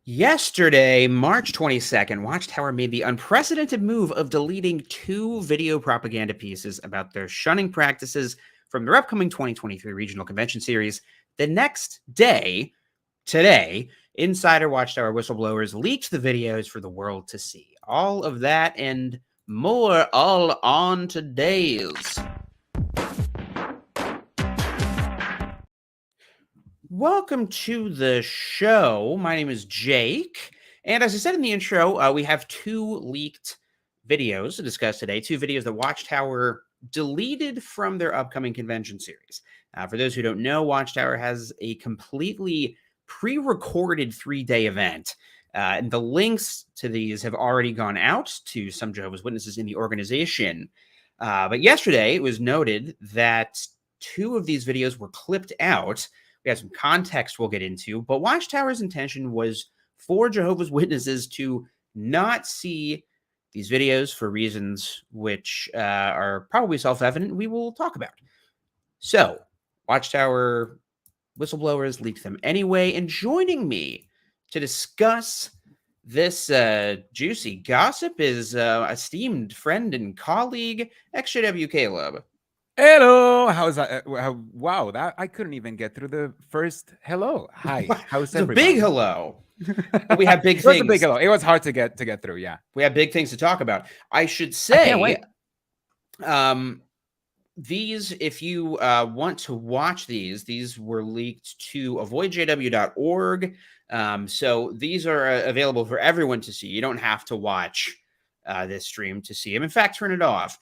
Yesterday, March 22nd, Watchtower made the unprecedented move of deleting 2 video propaganda pieces about their shunning practices from their upcoming 2023 regional convention series. The next day, today, insider Watchtower whistleblowers leaked the videos for the world to see. All of that and more all on today's. Welcome to the show. My name is Jake. And as I said in the intro, we have 2 leaked videos to discuss today. 2 videos that Watchtower deleted from their upcoming convention series. For those who don't know, Watchtower has a completely pre-recorded 3-day event. And the links to these have already gone out to some Jehovah's Witnesses in the organization. But yesterday, it was noted that 2 of these videos were clipped out. We have some context we'll get into, but Watchtower's intention was for Jehovah's Witnesses to not see these videos for reasons which are probably self-evident we will talk about. So, Watchtower whistleblowers leaked them anyway, and joining me to discuss this juicy gossip is esteemed friend and colleague, XJW Caleb. Hello, how's that? Wow, that I couldn't even get through the first hello. Hi, how's It's a everybody? big hello. We have big It was things. a big hello. It was hard to get through. Yeah, We have big things to talk about. I should I can't say, wait. these, if you want to watch these were leaked to avoidjw.org. So these are available for everyone to see. You don't have to watch this stream to see them. In fact, turn it off.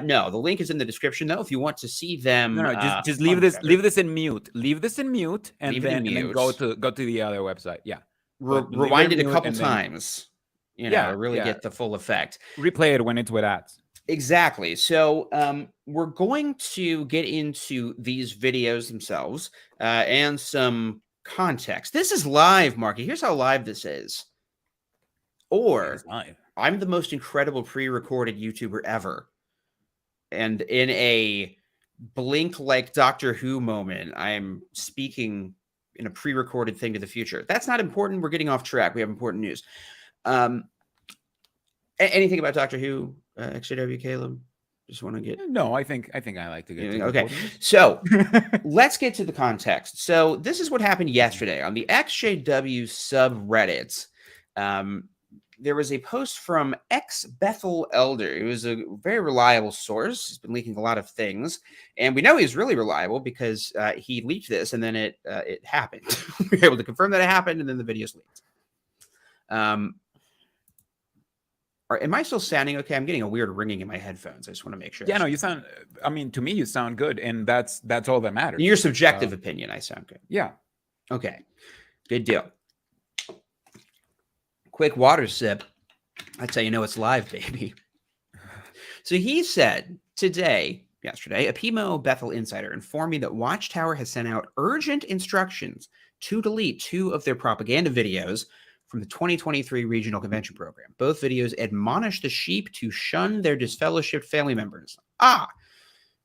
No, the link is in the description though. If you want to see them, No, just leave this in mute. Leave this in mute, and then go to the other website. Yeah, rewind it a couple times. To really get the full effect. Replay it when it's with ads. Exactly. So we're going to get into these videos themselves and some context. This is live, Marky. Here's how live this is. Or I'm the most incredible pre-recorded YouTuber ever. And in a blink like Doctor Who moment, I'm speaking in a pre-recorded thing to the future. That's not important. We're getting off track. We have important news. Anything about Doctor Who, XJW Caleb? Just want to get... No, I think I like to get... Okay, so let's get to the context. So this is what happened yesterday on the XJW subreddit. There was a post from Bethel Elder, who is a very reliable source. He's been leaking a lot of things, and we know he's really reliable because he leaked this, and then it happened. We were able to confirm that it happened, and then the video's leaked. Am I still sounding okay? I'm getting a weird ringing in my headphones. I just want to make sure. Yeah, no, you sound... I mean, to me, you sound good, and that's all that matters. In your subjective opinion, I sound good. Yeah. Okay. Good deal. Quick water sip. That's how you know it's live, baby. So he said yesterday, a PMO Bethel insider informed me that Watchtower has sent out urgent instructions to delete 2 of their propaganda videos from the 2023 regional convention program. Both videos admonish the sheep to shun their disfellowshipped family members.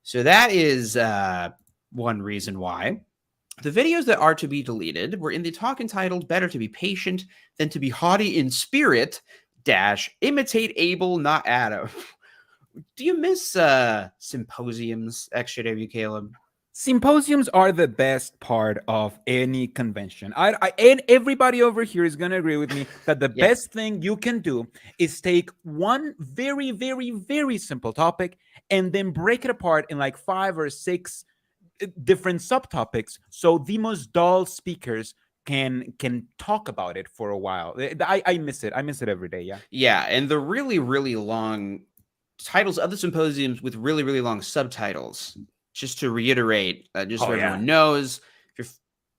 So that is one reason why. The videos that are to be deleted were in the talk entitled Better to be Patient Than to be Haughty in Spirit - Imitate Abel, Not Adam. Do you miss symposiums, XJW Caleb? Symposiums are the best part of any convention. And everybody over here is going to agree with me that the best thing you can do is take one very, very, very simple topic and then break it apart in like 5 or 6 different subtopics, so the most dull speakers can talk about it for a while. I miss it. I miss it every day. Yeah, and the really, really long titles of the symposiums with really, really long subtitles. Just to reiterate, so everyone knows, if you're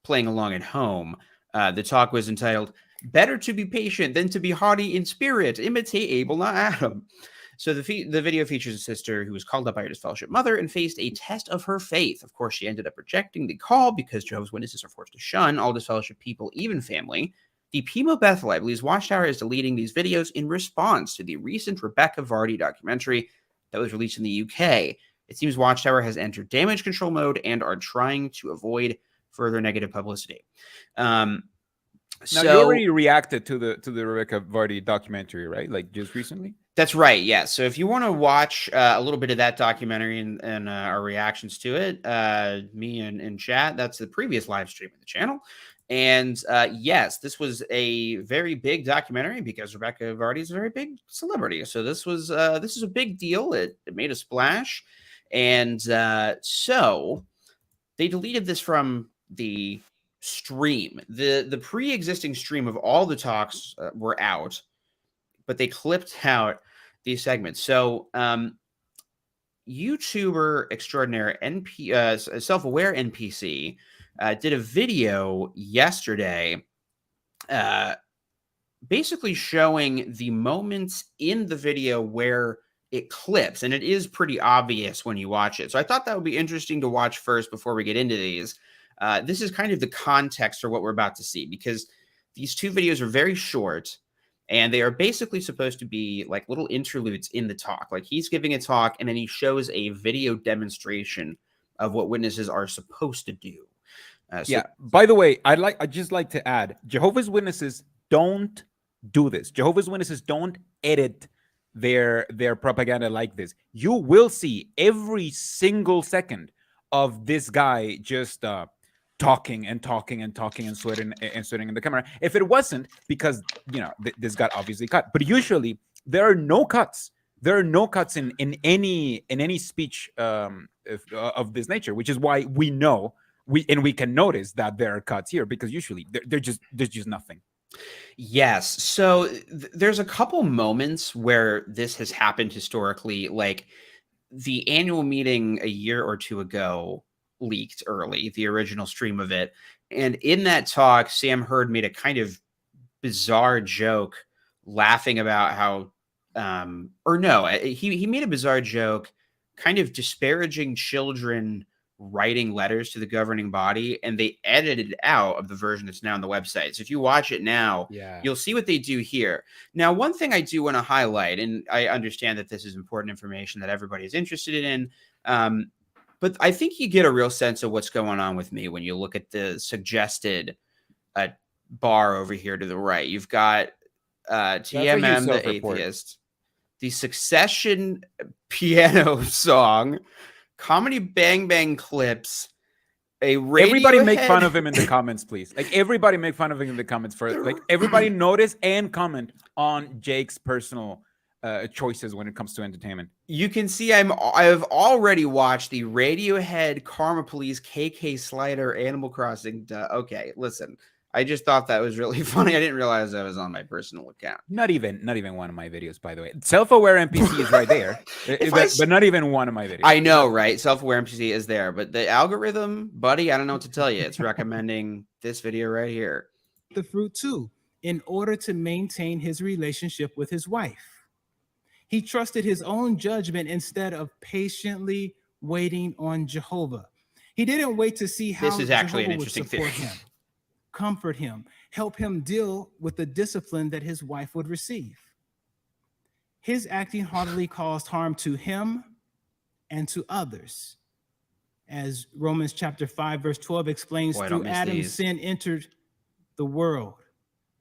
playing along at home, the talk was entitled "Better to be Patient Than to be Haughty in Spirit. Imitate Abel, not Adam." So the video features a sister who was called up by her disfellowship mother and faced a test of her faith. Of course, she ended up rejecting the call because Jehovah's Witnesses are forced to shun all disfellowship people, even family. The PMO Bethel, I believe, Watchtower is deleting these videos in response to the recent Rebecca Vardy documentary that was released in the UK. It seems Watchtower has entered damage control mode and are trying to avoid further negative publicity. Now you So already reacted to the Rebecca Vardy documentary, right? Like just recently. that's right. Yeah. So if you want to watch a little bit of that documentary and our reactions to it, me and chat, that's the previous live stream of the channel. And yes, this was a very big documentary because Rebecca Vardy is a very big celebrity. So this is a big deal. It made a splash, and so they deleted this from the stream. The pre-existing stream of all the talks were out, but they clipped out these segments. So, YouTuber extraordinaire self-aware NPC did a video yesterday, uh, basically showing the moments in the video where it clips, and it is pretty obvious when you watch it. So I thought that would be interesting to watch first before we get into these. This is kind of the context for what we're about to see, because these two videos are very short, and they are basically supposed to be like little interludes in the talk. Like he's giving a talk, and then he shows a video demonstration of what witnesses are supposed to do. Yeah. By the way, I'd just like to add, Jehovah's Witnesses don't do this. Jehovah's Witnesses don't edit their propaganda like this. You will see every single second of this guy just talking and talking and talking and sweating in the camera. If it wasn't because this got obviously cut, but usually there are no cuts. There are no cuts in any speech of this nature, which is why we know we can notice that there are cuts here, because usually there's just nothing. Yes. So there's a couple moments where this has happened historically, like the annual meeting a year or two ago leaked early, the original stream of it. And in that talk, Sam Hurd made a kind of bizarre joke laughing about how he made a bizarre joke kind of disparaging children writing letters to the governing body, and they edited it out of the version that's now on the website. So if you watch it now, you'll see what they do here. Now, one thing I do want to highlight, and I understand that this is important information that everybody is interested in, but I think you get a real sense of what's going on with me when you look at the suggested bar over here to the right. You've got TMM, the atheist, the Succession piano song, Comedy Bang Bang clips, a radio Everybody make fun of him in the comments, please. Like everybody make fun of him in the comments everybody notice and comment on Jake's personal choices when it comes to entertainment. You can see I've already watched the Radiohead, Karma Police, KK Slider, Animal Crossing. Okay, listen. I just thought that was really funny. I didn't realize that was on my personal account. Not even one of my videos, by the way. Self-aware NPC is right there, but not even one of my videos. I know, right? Self-aware NPC is there, but the algorithm, buddy, I don't know what to tell you. It's recommending this video right here. The fruit too, in order to maintain his relationship with his wife. He trusted his own judgment instead of patiently waiting on Jehovah. He didn't wait to see how this is actually Jehovah an interesting would support theory. him, comfort him, help him deal with the discipline that his wife would receive. His acting heartily caused harm to him and to others. As Romans chapter 5, verse 12 explains, through Adam, sin entered the world,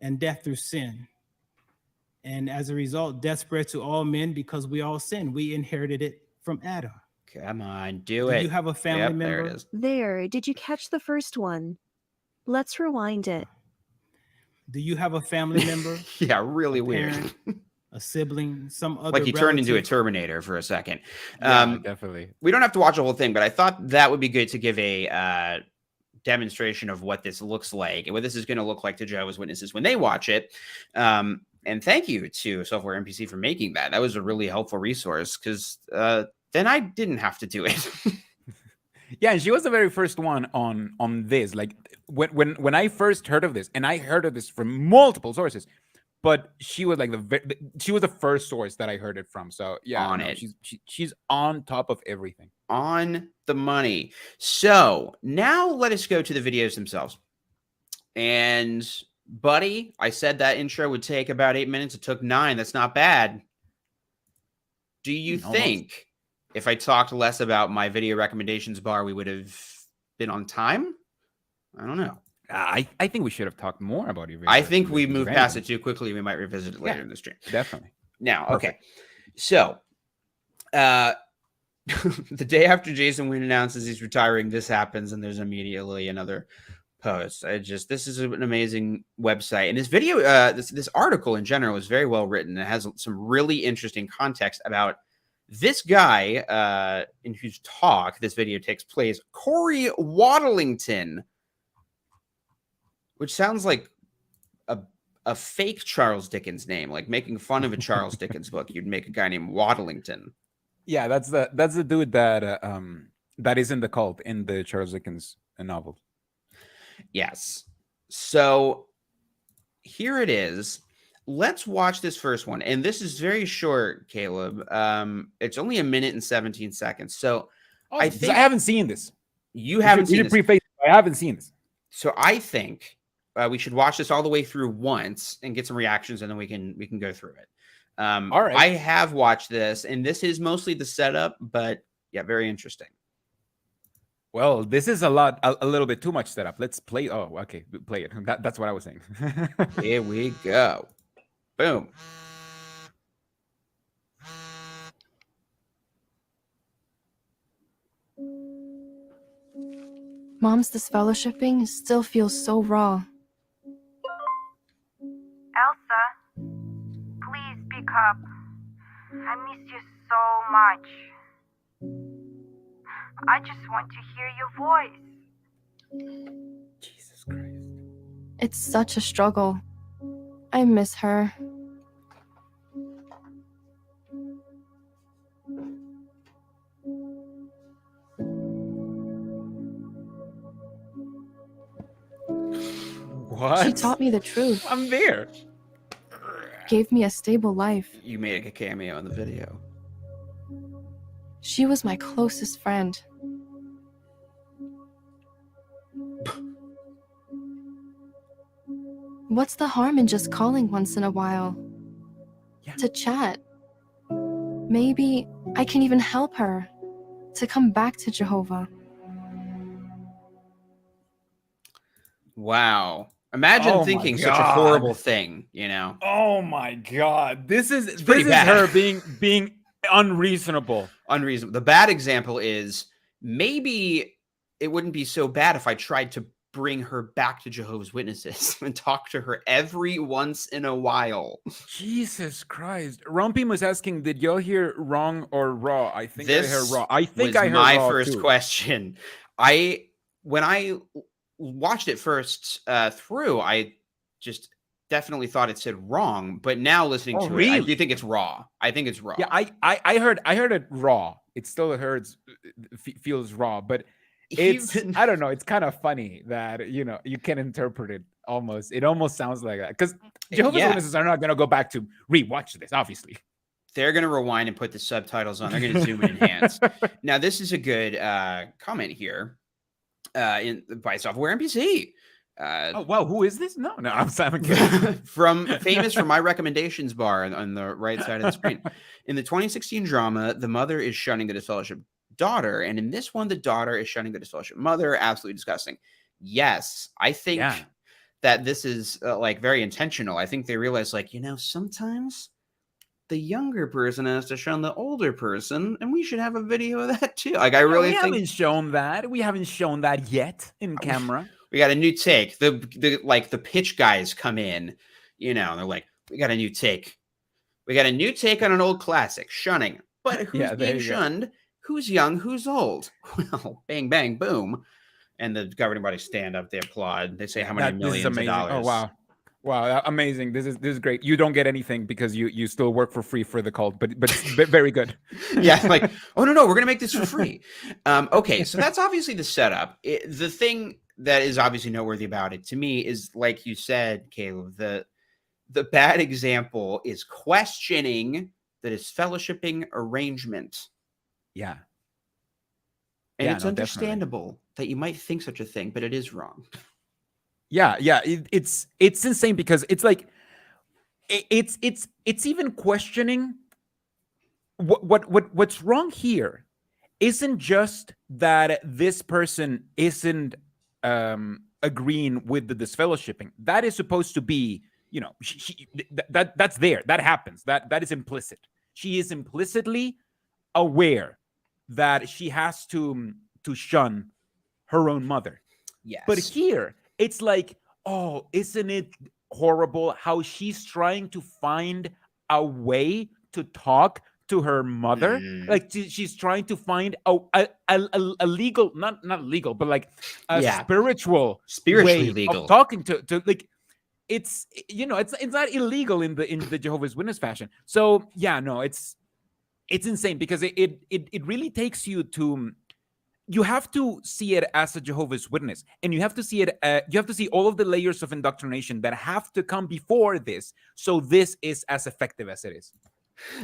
and death through sin. And as a result, death spread to all men because we all sinned. We inherited it from Adam. Come on, do it. Do you have a family member? There it is. There, did you catch the first one? Let's rewind it. Do you have a family member? Yeah, really weird. Parent, a sibling, some other like you relative? turned into a Terminator for a second. Yeah, definitely. We don't have to watch the whole thing, but I thought that would be good to give a demonstration of what this looks like and what this is going to look like to Jehovah's Witnesses when they watch it. And thank you to Software NPC for making that. That was a really helpful resource, because then I didn't have to do it. Yeah, and she was the very first one on this. Like when I first heard of this, and I heard of this from multiple sources, but she was like she was the first source that I heard it from. So yeah, she's on top of everything. On the money. So now let us go to the videos themselves. And buddy, I said that intro would take about 8 minutes. It took 9. That's not bad. Do you think if I talked less about my video recommendations bar, we would have been on time? I don't know. I think we should have talked more about it. I think we moved past it too quickly. We might revisit it later in the stream. Definitely. Now, okay. Perfect. So, the day after Jason Wynn announces he's retiring, this happens, and there's immediately another post. This is an amazing website, and this video, this article in general is very well written. It has some really interesting context about this guy, in whose talk this video takes place, Corey Waddlington, which sounds like a fake Charles Dickens name, like making fun of a Charles Dickens book. You'd make a guy named Waddlington. Yeah, that's the dude that that is in the cult in the Charles Dickens novel. Yes. So here it is. Let's watch this first one. And this is very short, Caleb. It's only 1 minute and 17 seconds. So I think I haven't seen this. You haven't seen this. Preface, I haven't seen this. So I think we should watch this all the way through once and get some reactions, and then we can go through it. All right. I have watched this, and this is mostly the setup, but yeah, very interesting. Well, this is a little bit too much setup. Let's play. Oh, okay, play it. That's what I was saying. Here we go. Boom. Mom's disfellowshipping still feels so raw. Elsa, please speak up. I miss you so much. I just want to hear your voice. Jesus Christ. It's such a struggle. I miss her. What? She taught me the truth, I'm there. gave me a stable life. You made a cameo in the video. She was my closest friend. What's the harm in just calling once in a while? Yeah. To chat. Maybe I can even help her to come back to Jehovah. Wow. Imagine Oh my thinking such a God. horrible thing, you know? Oh my God. This is pretty bad. her being unreasonable. Unreasonable. The bad example is maybe it wouldn't be so bad if I tried to bring her back to Jehovah's Witnesses and talk to her every once in a while. Jesus Christ. Rumpy was asking, did y'all hear wrong or raw? I think This I heard raw. I think was I heard my raw first too. question. When I watched it first through, I just definitely thought it said wrong, but now listening to it, I really? do think it's raw. I think it's raw. Yeah, I heard it raw. It still feels raw, but it's I don't know. It's kind of funny that you can interpret it almost. It almost sounds like that because Jehovah's Yeah. Witnesses are not going to go back to rewatch this. Obviously, They're going to rewind and put the subtitles on. They're going to zoom and enhance. Now, this is a good comment here by Software NPC. oh wow, who is this? No, I'm Simon kidding. famous from my recommendations bar on the right side of the screen. In the 2016 drama, the mother is shunning the disfellowship daughter, and in this one, the daughter is shunning the disfellowship mother. Absolutely disgusting. Yes, I think that this is like very intentional. I think they realize, like, sometimes the younger person has to shun the older person, and we should have a video of that too. Like, I really think haven't shown that. We haven't shown that yet in camera. we got a new take. The pitch guys come in, and they're like, we got a new take. We got a new take on an old classic, shunning. But who's being shunned? Who's young? Who's old? Well, bang, bang, boom. And the governing bodies stand up. They applaud. They say how many millions of dollars. Oh, wow. Amazing. This is great. You don't get anything because you still work for free for the cult, but it's very good. Yeah, like, oh, no, we're going to make this for free. Okay, so that's obviously the setup. The thing that is obviously noteworthy about it to me is, like you said, Caleb, the bad example is questioning the disfellowshipping arrangement. Yeah. And it's understandable that you might think such a thing, but it is wrong. Yeah. It's insane because it's like it's even questioning what's wrong here isn't just that this person isn't agreeing with the disfellowshipping. That is supposed to be, that's there. That happens. That is implicit. She is implicitly aware that she has to shun her own mother. Yes. But here, it's like, oh, isn't it horrible how she's trying to find a way to talk to her mother? Like she's trying to find a legal, not legal, but like a spiritually way legal of talking to like, it's it's not illegal in the Jehovah's Witness fashion. So yeah, no, it's insane because it really takes you to. You have to see it as a Jehovah's Witness, and you have to see it. You have to see all of the layers of indoctrination that have to come before this, so this is as effective as it is.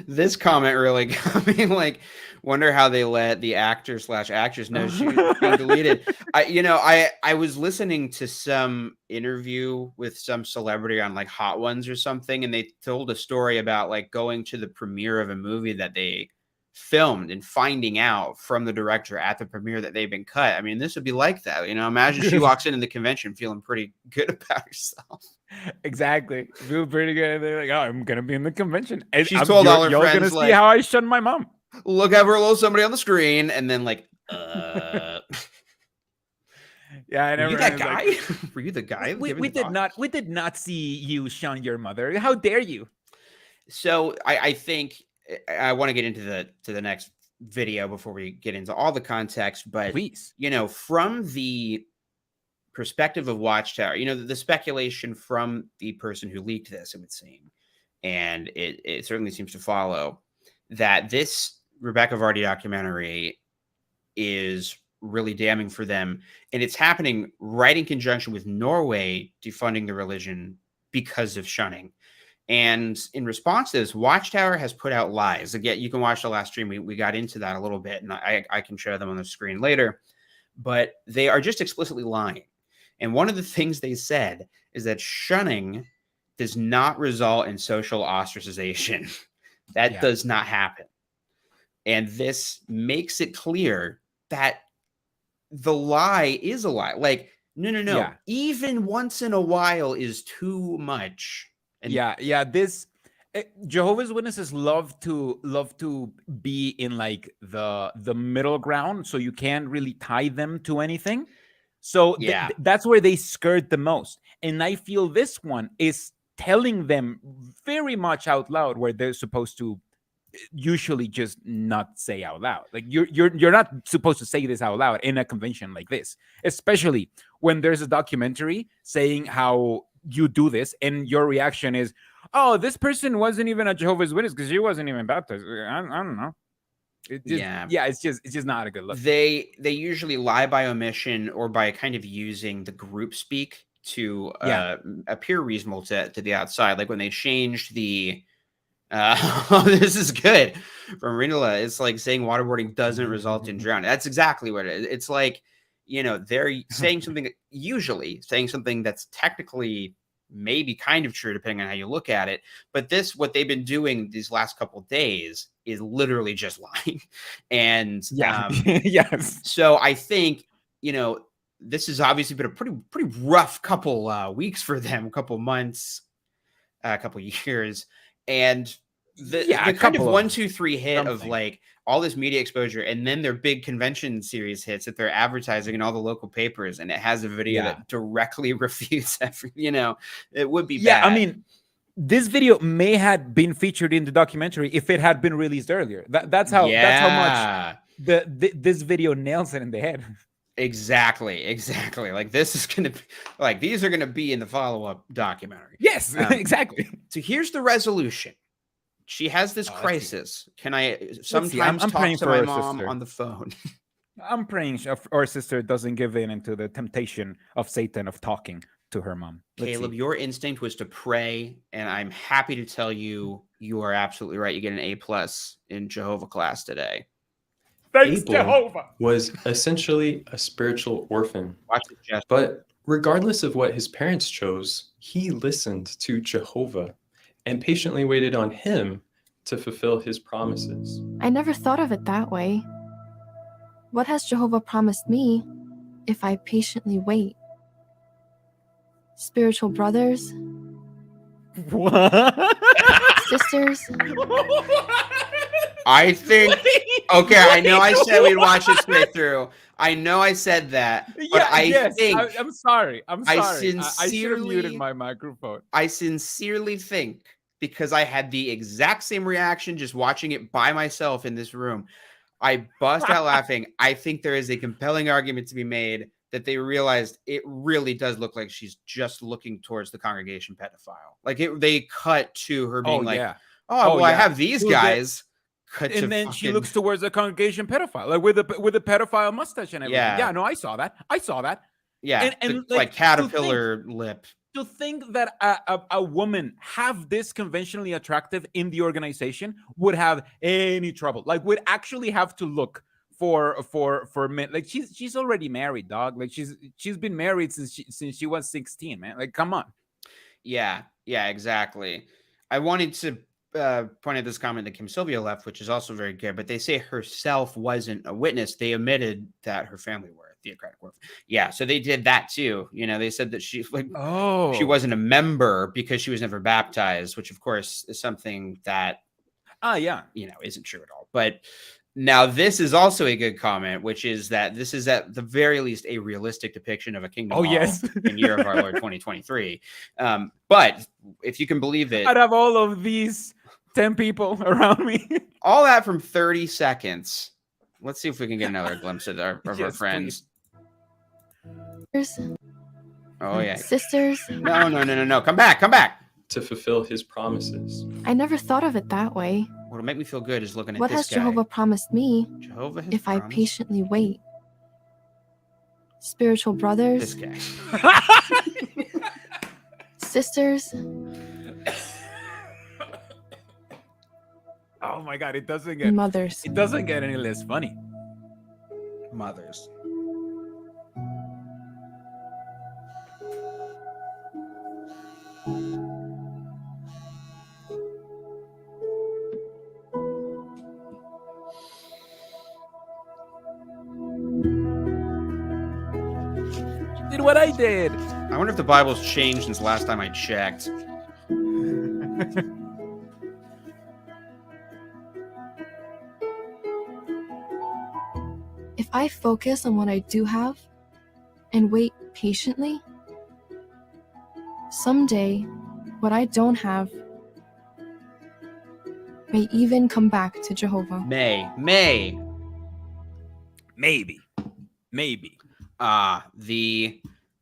This comment really got me like, wonder how they let the actor/actress know she was being deleted. I was listening to some interview with some celebrity on like Hot Ones or something, and they told a story about like going to the premiere of a movie that they filmed and finding out from the director at the premiere that they've been cut. I mean, this would be like that. Imagine she walks into the convention feeling pretty good about herself. Exactly. Feel pretty good. They're like, oh, I'm going to be in the convention. And she's told all her friends, friends, going to like, see how I shun my mom. Look out for a little somebody on the screen. And then like, yeah, I never. Were you that guy? Like, were you the guy? We did not see you shun your mother. How dare you? So I think I want to get into the next video before we get into all the context, but please, from the perspective of Watchtower, the speculation from the person who leaked this, it would seem, and it certainly seems to follow that this Rebecca Vardy documentary is really damning for them, and it's happening right in conjunction with Norway defunding the religion because of shunning. And in response to this, Watchtower has put out lies. Again, you can watch the last stream. We got into that a little bit, and I can show them on the screen later. But they are just explicitly lying. And one of the things they said is that shunning does not result in social ostracization. That does not happen. And this makes it clear that the lie is a lie. Like, no. Yeah. Even once in a while is too much. And this Jehovah's Witnesses love to be in like the middle ground, so you can't really tie them to anything. So that's where they skirt the most. And I feel this one is telling them very much out loud where they're supposed to usually just not say out loud. Like you're not supposed to say this out loud in a convention like this, especially when there's a documentary saying how you do this and your reaction is, oh, this person wasn't even a Jehovah's Witness because she wasn't even baptized. I don't know. It's just not a good look. They usually lie by omission or by kind of using the group speak to appear reasonable to the outside. Like when they changed the this is good from Rinala. It's like saying waterboarding doesn't result in drowning. That's exactly what it is. It's like, they're saying something that's technically maybe kind of true, depending on how you look at it. But what they've been doing these last couple of days is literally just lying. And yes. So I think, this has obviously been a pretty rough couple the couple months, a couple years. And the kind of 1, 2, 3 hit something of like all this media exposure, and then their big convention series hits that they're advertising in all the local papers, and it has a video that directly refutes it would be bad. I mean, this video may have been featured in the documentary if it had been released earlier. That's how much this video nails it in the head. Exactly. Like this is gonna be like these are gonna be in the follow-up documentary. Yes, exactly. So here's the resolution. She has this crisis. Can I sometimes I'm talk to my mom on the phone? I'm praying our sister doesn't give in into the temptation of Satan of talking to her mom. Caleb, your instinct was to pray, and I'm happy to tell you are absolutely right. You get an A+ in Jehovah class today. Thanks, Jehovah. Was essentially a spiritual orphan. But regardless of what his parents chose, he listened to Jehovah and patiently waited on him to fulfill his promises. I never thought of it that way. What has Jehovah promised me if I patiently wait? spiritual brothers, What? sisters. I think. Okay, I know I said we'd watch it straight through. I know I said that, but I'm sorry. I should have sincerely- muted my microphone. I sincerely think, because I had the exact same reaction just watching it by myself in this room, I bust out laughing. I think there is a compelling argument to be made that they realized it really does look like she's just looking towards the congregation pedophile. Like they cut to her being I have these guys. And then she looks towards the congregation pedophile, like with a pedophile mustache and everything. Yeah, no, I saw that. Yeah, and like caterpillar lip. To think that a woman have this conventionally attractive in the organization would have any trouble, like would actually have to look for men. Like she's already married, dog. Like she's been married since she was 16, man. Like come on. Yeah, exactly. I wanted to point out this comment that Kim Sylvia left, which is also very good, but they say herself wasn't a witness. They admitted that her family were theocratic orphan. Yeah, so they did that too. You know, they said that she she wasn't a member because she was never baptized, which of course is something that isn't true at all. But now this is also a good comment, which is that this is at the very least a realistic depiction of a kingdom in year of our Lord 2023. But if you can believe it, I'd have all of these 10 people around me. All that from 30 seconds. Let's see if we can get another glimpse of our friends. Oh, yeah. Sisters. No. Come back. To fulfill his promises. I never thought of it that way. What'll make me feel good is looking at what this has guy. Jehovah promised me Jehovah has if promised? I patiently wait? Spiritual brothers. This guy. Sisters. Oh my God, it doesn't get mothers. It doesn't get any less funny. Mothers. Did what I did. I wonder if the Bible's changed since last time I checked. If I focus on what I do have and wait patiently, someday what I don't have may even come back to Jehovah. May. Maybe.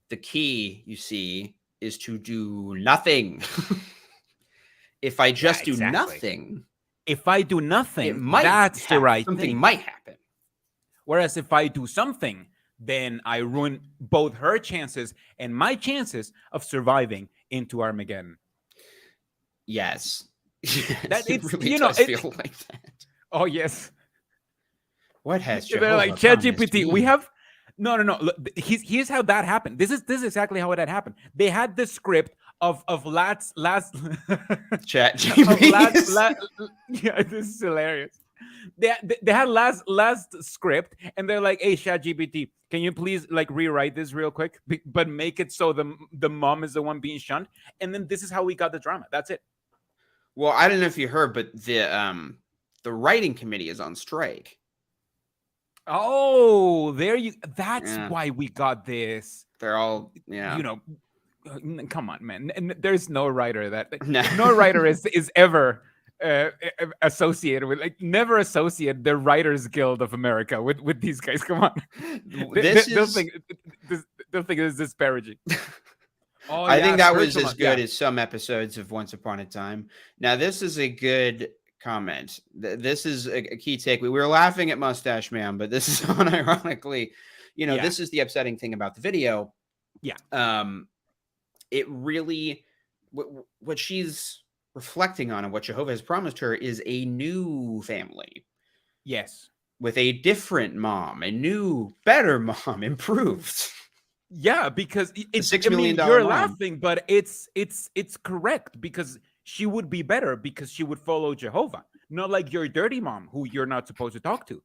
The key, you see, is to do nothing. If I just do nothing, if I do nothing, it might that's the right something thing. might happen. Whereas if I do something, then I ruin both her chances and my chances of surviving into Armageddon. Yes. That it it's, really you know, does it, feel like that. Oh yes. What has They're Jehovah like promised ChatGPT? me? We have no. Look, here's how that happened. This is exactly how that happened. They had the script of last Chat yeah, this is hilarious. They had last script, and they're like, "Hey, ChatGPT, can you please like rewrite this real quick, but make it so the mom is the one being shunned?" And then this is how we got the drama. That's it. Well, I don't know if you heard, but the writing committee is on strike. Oh, that's why we got this. They're all, you know, come on, man. There's no writer that No. no writer is ever associated with, like, never associate the Writers Guild of America with these guys. Come on. They'll think it's disparaging. Oh, I think that was spiritual as good as some episodes of Once Upon a Time. Now, this is a good comment. This is a key takeaway. We were laughing at Mustache Man, but this is unironically, this is the upsetting thing about the video. Yeah. It really, what she's reflecting on and what Jehovah has promised her is a new family. Yes. With a different mom, a new, better mom, improved. Yeah, because it's $6 million you're mom. laughing, but it's correct, because she would be better because she would follow Jehovah, not like your dirty mom who you're not supposed to talk to,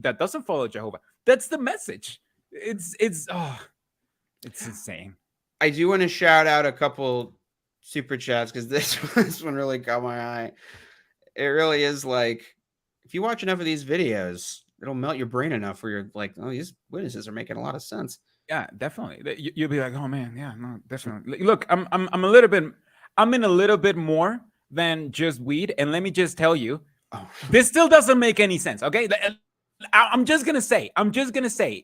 that doesn't follow Jehovah. That's the message. It's insane. I do want to shout out a couple super chats because this one really caught my eye. It really is like, if you watch enough of these videos, it'll melt your brain enough where you're like, oh, these witnesses are making a lot of sense. Yeah, definitely. You'll be like, oh man, yeah, no, definitely. Look, I'm a little bit, I'm in a little bit more than just weed, and let me just tell you, this still doesn't make any sense. Okay, I'm just gonna say,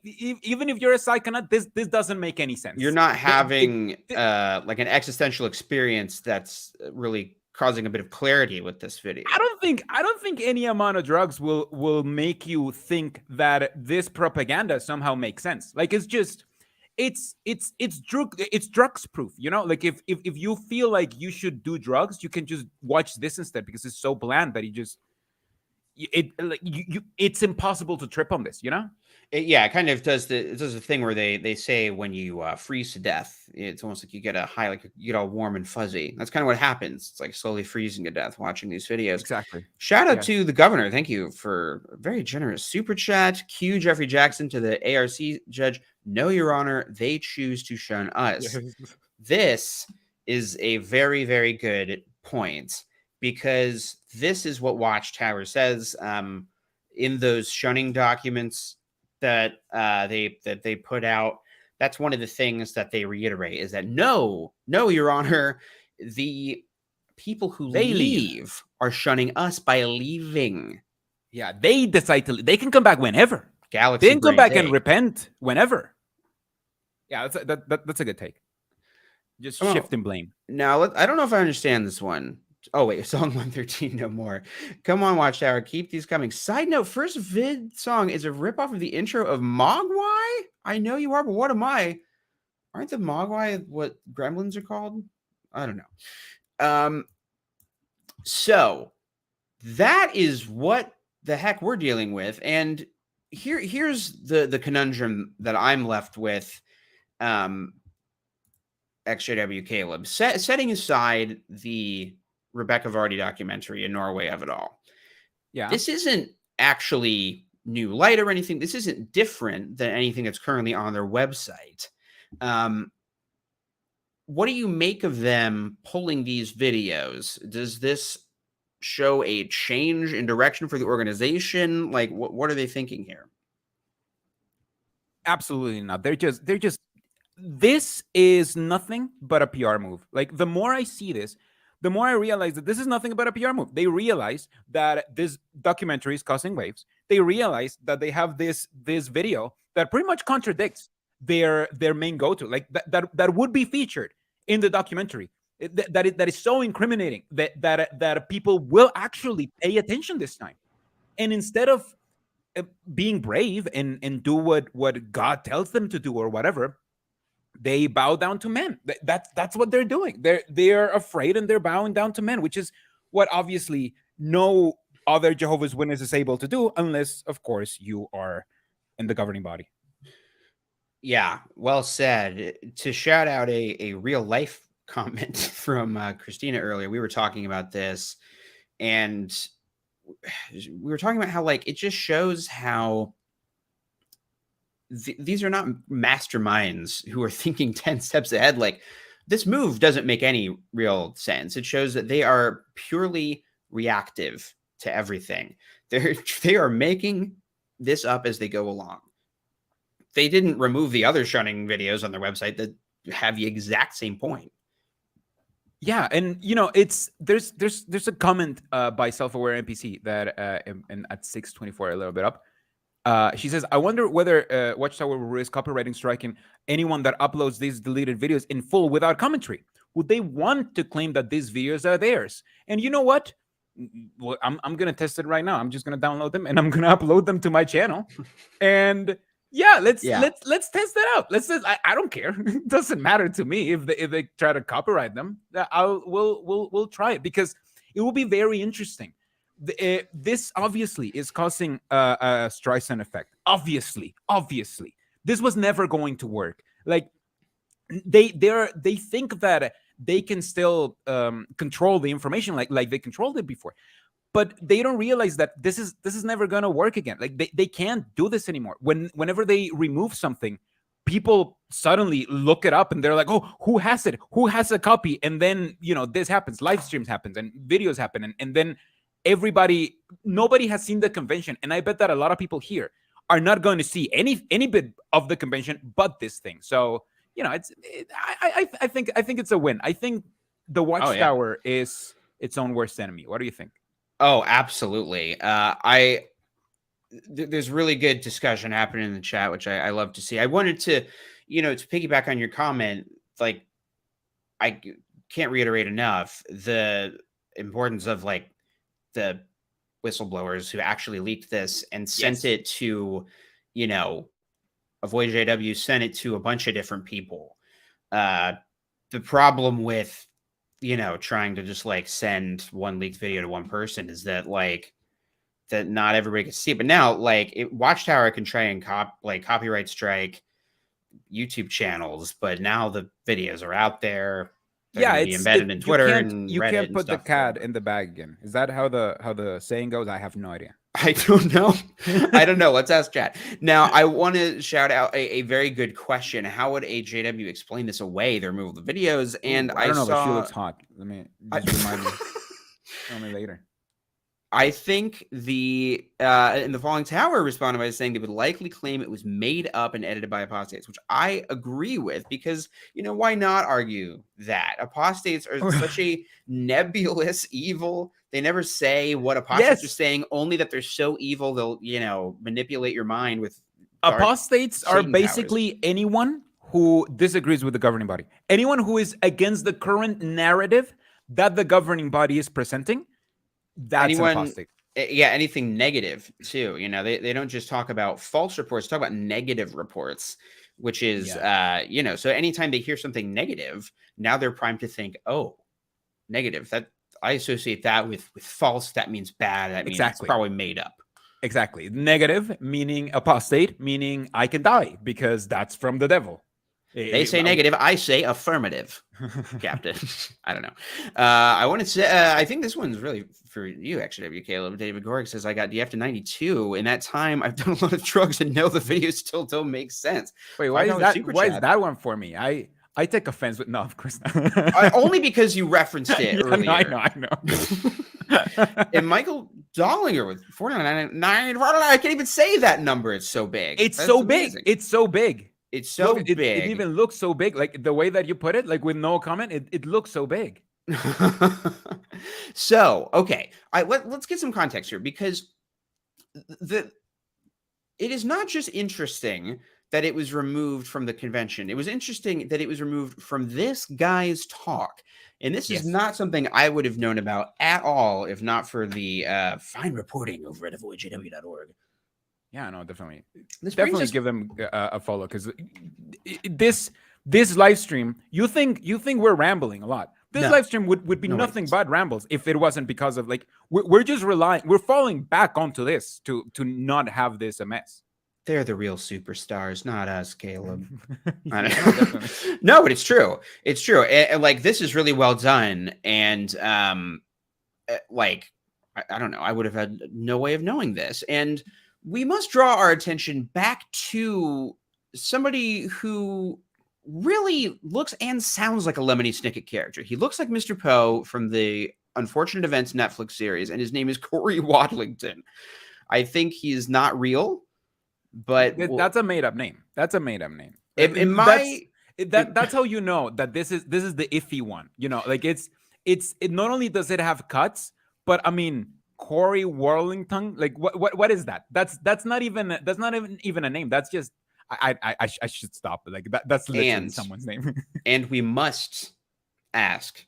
even if you're a psychonaut, this doesn't make any sense. You're not having like an existential experience that's really causing a bit of clarity with this video. I don't think any amount of drugs will make you think that this propaganda somehow makes sense. Like, it's just, it's drugs proof, you know. Like, if you feel like you should do drugs, you can just watch this instead, because it's so bland that it's impossible to trip on this, you know. It kind of does the thing where they say when you freeze to death, it's almost like you get a high, like you get all warm and fuzzy. That's kind of what happens. It's like slowly freezing to death watching these videos. Exactly. Shout out to the governor. Thank you for a very generous super chat. Q Jeffrey Jackson to the ARC judge. No, Your Honor, they choose to shun us. This is a very, very good point, because this is what Watchtower says in those shunning documents that they put out. That's one of the things that they reiterate, is that no, Your Honor, the people who leave are shunning us by leaving. Yeah, they decide to. They can come back whenever. Galaxy they can come back and repent whenever. Yeah, that's a good take. Just shifting blame. Now, I don't know if I understand this one. Oh, wait, song 113, no more. Come on, Watchtower, keep these coming. Side note, first vid song is a ripoff of the intro of Mogwai? I know you are, but what am I? Aren't the Mogwai what gremlins are called? I don't know. So that is what the heck we're dealing with. And here's the conundrum that I'm left with, XJW Caleb. Setting aside the Rebecca Vardy documentary in Norway of it all. Yeah. This isn't actually new light or anything. This isn't different than anything that's currently on their website. What do you make of them pulling these videos? Does this show a change in direction for the organization? Like, what are they thinking here? Absolutely not. They're just this is nothing but a PR move. Like, the more I see this, the more I realize that this is nothing but a PR move. They realize that this documentary is causing waves. They realize that they have this video that pretty much contradicts their main go-to, like that would be featured in the documentary. That is so incriminating that people will actually pay attention this time. And instead of being brave and do what God tells them to do or whatever, they bow down to men. That's what they're doing. They're afraid and they're bowing down to men, which is what obviously no other Jehovah's Witness is able to do, unless, of course, you are in the governing body. Yeah, well said. To shout out a real life comment from Christina earlier, we were talking about this, and we were talking about how, like, it just shows how these are not masterminds who are thinking 10 steps ahead. Like, this move doesn't make any real sense. It shows that they are purely reactive to everything. They are making this up as they go along. They didn't remove the other shunning videos on their website that have the exact same point. Yeah, and there's a comment by Self-Aware NPC that and at 6:24, a little bit up. She says, I wonder whether Watchtower will risk copywriting striking anyone that uploads these deleted videos in full without commentary. Would they want to claim that these videos are theirs? And you know what? Well, I'm going to test it right now. I'm just going to download them and I'm going to upload them to my channel. And let's test that out. I don't care. It doesn't matter to me if they try to copyright them. We'll try it, because it will be very interesting. This obviously is causing a Streisand effect. Obviously, this was never going to work. Like, they think that they can still control the information like they controlled it before, but they don't realize that this is never going to work again. Like, they can't do this anymore. Whenever they remove something, people suddenly look it up and they're like, oh, who has it? Who has a copy? And then, this happens, live streams happens and videos happen. And then nobody has seen the convention. And I bet that a lot of people here are not going to see any bit of the convention but this thing. So, I think it's a win. I think the Watchtower is its own worst enemy. What do you think? Oh, absolutely. There's really good discussion happening in the chat, which I love to see. I wanted to, to piggyback on your comment, like, I can't reiterate enough the importance of like the whistleblowers who actually leaked this and sent it to, Avoid JW sent it to a bunch of different people. The problem with, trying to just like send one leaked video to one person is that like, that not everybody can see it. But now, like, Watchtower can try and copyright strike YouTube channels, but now the videos are out there. They're it's embedded in Twitter and you Reddit can't put the stuff. cat in the bag again. Is that how the saying goes? I have no idea. I don't know. I don't know. Let's ask chat. Now, I want to shout out a very good question. How would a JW explain this away, the removal of the videos? And I don't know, but she looks hot. Let me just remind me. Tell me later. I think in the Falling Tower responded by saying they would likely claim it was made up and edited by apostates, which I agree with because, why not argue that? Apostates are such a nebulous evil. They never say what apostates are saying, only that they're so evil they'll, manipulate your mind with apostates are basically anyone who disagrees with the governing body. Anyone who is against the current narrative that the governing body is presenting. That's apostate. Yeah, anything negative too. They don't just talk about false reports, talk about negative reports, which is so anytime they hear something negative, now they're primed to think, oh, negative. That I associate that with false. That means bad. That means it's probably made up. Exactly. Negative meaning apostate, meaning I can die because that's from the devil. They say negative. I say affirmative, Captain. I don't know. I want to say, I think this one's really for you, actually, Caleb. David Gorg says, I got DF to 92. In that time, I've done a lot of drugs and know the videos still don't make sense. Wait, why is that one for me? I take offense with, no, of course not. Only because you referenced it earlier. I know. And Michael Dollinger with 499. I can't even say that number. It's so big. It's so big. It's so big. It's so big. It even looks so big. Like the way that you put it, like with no comment, it looks so big. So, okay. Let's get some context here because it is not just interesting that it was removed from the convention. It was interesting that it was removed from this guy's talk. And this is not something I would have known about at all if not for the fine reporting over at avoidjw.org. Yeah, no, definitely. Definitely give them a follow because this live stream, you think we're rambling a lot. This live stream would be nothing but rambles if it wasn't because of like we're just we're falling back onto this to not have this a mess. They're the real superstars, not us, Caleb. I don't know. No, but it's true. It's true. And like this is really well done. And like I don't know, I would have had no way of knowing this. And we must draw our attention back to somebody who really looks and sounds like a Lemony Snicket character. He looks like Mr. Poe from the Unfortunate Events Netflix series, and his name is Corey Waddle-Dee. I think he's not real, but that's a made-up name. That's a made-up name. That's how you know that this is the iffy one. Like it's not only does it have cuts, but I mean. Corey Waddle-Dee, like what is that? That's not even a name. That's just I should stop. Like that's literally someone's name. And we must ask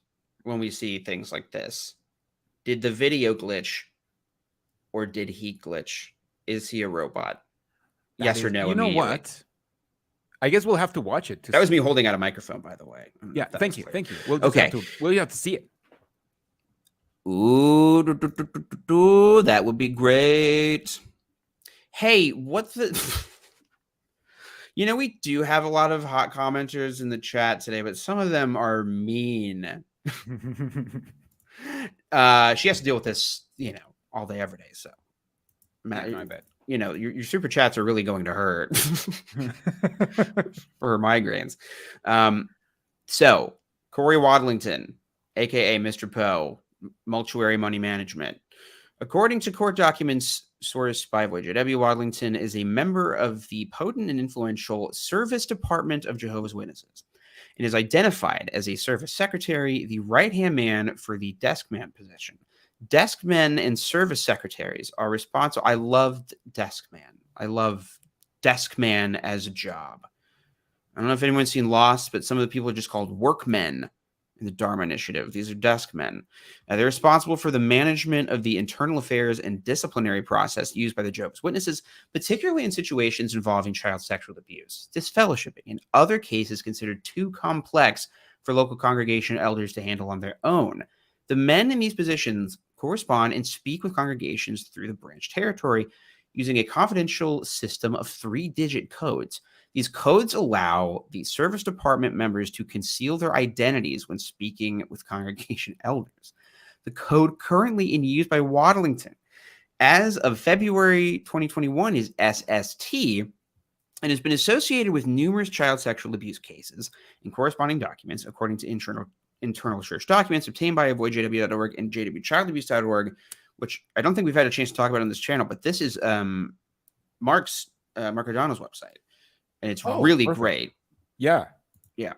when we see things like this: did the video glitch, or did he glitch? Is he a robot? Yes or no? You know what? I guess we'll have to watch it. That was me holding out a microphone, by the way. Yeah, thank you. We'll have to see it. Ooh, that would be great. Hey, what's the... we do have a lot of hot commenters in the chat today, but some of them are mean. She has to deal with this, all day, every day. So, Matt, I bet. your super chats are really going to hurt for migraines. So Corey Waddlington, aka Mr. Poe, Mortuary Money Management. According to court documents sourced by JW, Waddlington is a member of the potent and influential Service Department of Jehovah's Witnesses and is identified as a service secretary, the right-hand man for the desk man position. Desk men and service secretaries are responsible. I loved desk man. I love desk man as a job. I don't know if anyone's seen Lost, but some of the people are just called workmen in the Dharma Initiative. These are desk men. They're responsible for the management of the internal affairs and disciplinary process used by the Jehovah's Witnesses, particularly in situations involving child sexual abuse, disfellowshipping, and other cases considered too complex for local congregation elders to handle on their own. The men in these positions correspond and speak with congregations through the branch territory using a confidential system of 3-digit codes. These codes allow the service department members to conceal their identities when speaking with congregation elders. The code currently in use by Waddlington as of February 2021 is SST and has been associated with numerous child sexual abuse cases and corresponding documents, according to internal church documents obtained by avoidjw.org and jwchildabuse.org, which I don't think we've had a chance to talk about on this channel, but this is Mark O'Donnell's website. And it's really perfect. Great. Yeah. Yeah.